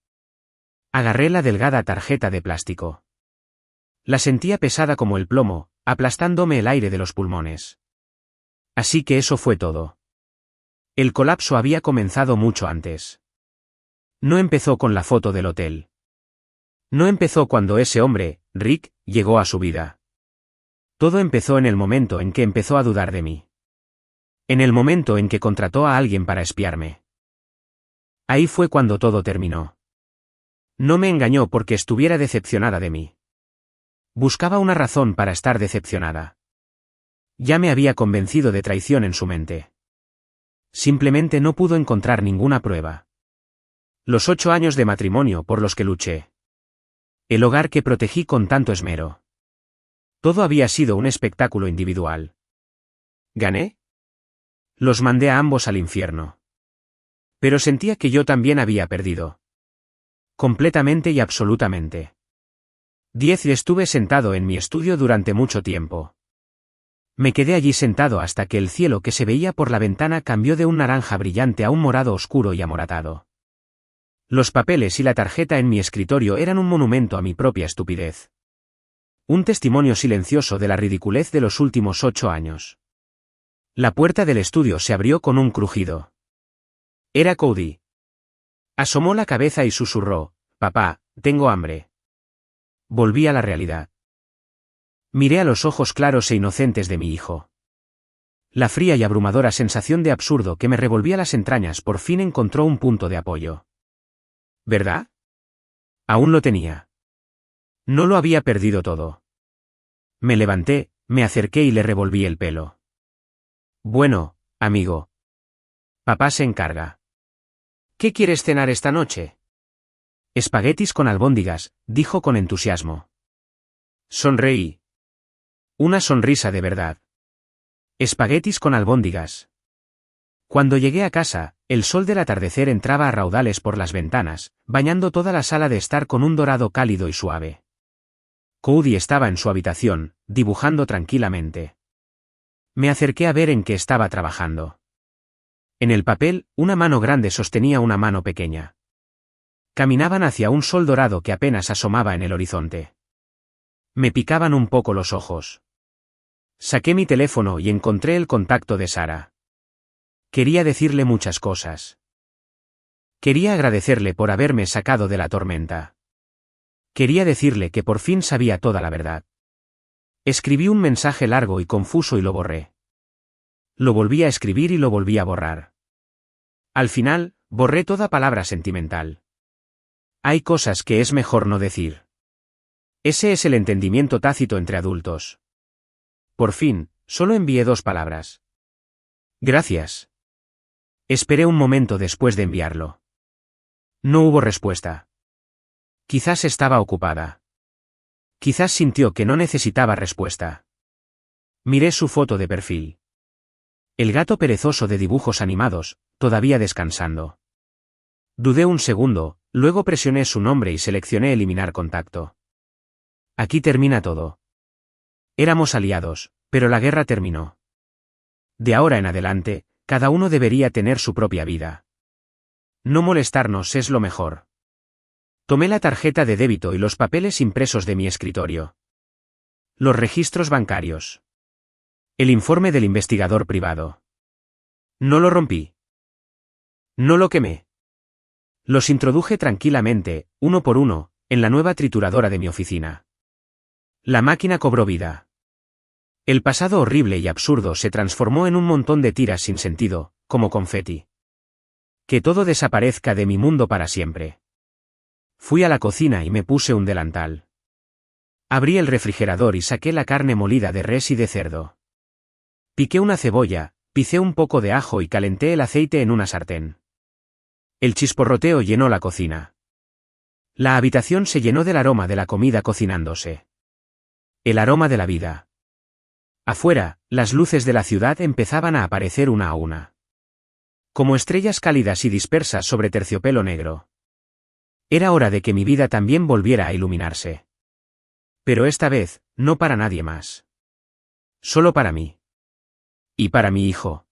Agarré la delgada tarjeta de plástico. La sentía pesada como el plomo, aplastándome el aire de los pulmones. Así que eso fue todo. El colapso había comenzado mucho antes. No empezó con la foto del hotel. No empezó cuando ese hombre, Rick, llegó a su vida. Todo empezó en el momento en que empezó a dudar de mí. En el momento en que contrató a alguien para espiarme. Ahí fue cuando todo terminó. No me engañó porque estuviera decepcionada de mí. Buscaba una razón para estar decepcionada. Ya me había convencido de traición en su mente. Simplemente no pudo encontrar ninguna prueba. Los 8 años de matrimonio por los que luché. El hogar que protegí con tanto esmero. Todo había sido un espectáculo individual. ¿Gané? Los mandé a ambos al infierno. Pero sentía que yo también había perdido. Completamente y absolutamente. 10 y estuve sentado en mi estudio durante mucho tiempo. Me quedé allí sentado hasta que el cielo que se veía por la ventana cambió de un naranja brillante a un morado oscuro y amoratado. Los papeles y la tarjeta en mi escritorio eran un monumento a mi propia estupidez. Un testimonio silencioso de la ridiculez de los últimos 8 años. La puerta del estudio se abrió con un crujido. Era Cody. Asomó la cabeza y susurró, «Papá, tengo hambre». Volví a la realidad. Miré a los ojos claros e inocentes de mi hijo. La fría y abrumadora sensación de absurdo que me revolvía las entrañas por fin encontró un punto de apoyo. ¿Verdad? Aún lo tenía. No lo había perdido todo. Me levanté, me acerqué y le revolví el pelo. Bueno, amigo. Papá se encarga. ¿Qué quieres cenar esta noche? Espaguetis con albóndigas, dijo con entusiasmo. Sonreí. Una sonrisa de verdad. Espaguetis con albóndigas. Cuando llegué a casa, el sol del atardecer entraba a raudales por las ventanas, bañando toda la sala de estar con un dorado cálido y suave. Cody estaba en su habitación, dibujando tranquilamente. Me acerqué a ver en qué estaba trabajando. En el papel, una mano grande sostenía una mano pequeña. Caminaban hacia un sol dorado que apenas asomaba en el horizonte. Me picaban un poco los ojos. Saqué mi teléfono y encontré el contacto de Sara. Quería decirle muchas cosas. Quería agradecerle por haberme sacado de la tormenta. Quería decirle que por fin sabía toda la verdad. Escribí un mensaje largo y confuso y lo borré. Lo volví a escribir y lo volví a borrar. Al final, borré toda palabra sentimental. Hay cosas que es mejor no decir. Ese es el entendimiento tácito entre adultos. Por fin, solo envié 2 palabras. Gracias. Esperé un momento después de enviarlo. No hubo respuesta. Quizás estaba ocupada. Quizás sintió que no necesitaba respuesta. Miré su foto de perfil. El gato perezoso de dibujos animados, todavía descansando. Dudé un segundo, luego presioné su nombre y seleccioné eliminar contacto. Aquí termina todo. Éramos aliados, pero la guerra terminó. De ahora en adelante, cada uno debería tener su propia vida. No molestarnos es lo mejor. Tomé la tarjeta de débito y los papeles impresos de mi escritorio. Los registros bancarios. El informe del investigador privado. No lo rompí. No lo quemé. Los introduje tranquilamente, uno por uno, en la nueva trituradora de mi oficina. La máquina cobró vida. El pasado horrible y absurdo se transformó en un montón de tiras sin sentido, como confeti. Que todo desaparezca de mi mundo para siempre. Fui a la cocina y me puse un delantal. Abrí el refrigerador y saqué la carne molida de res y de cerdo. Piqué una cebolla, picé un poco de ajo y calenté el aceite en una sartén. El chisporroteo llenó la cocina. La habitación se llenó del aroma de la comida cocinándose. El aroma de la vida. Afuera, las luces de la ciudad empezaban a aparecer una a una. Como estrellas cálidas y dispersas sobre terciopelo negro. Era hora de que mi vida también volviera a iluminarse. Pero esta vez, no para nadie más. Solo para mí. Y para mi hijo.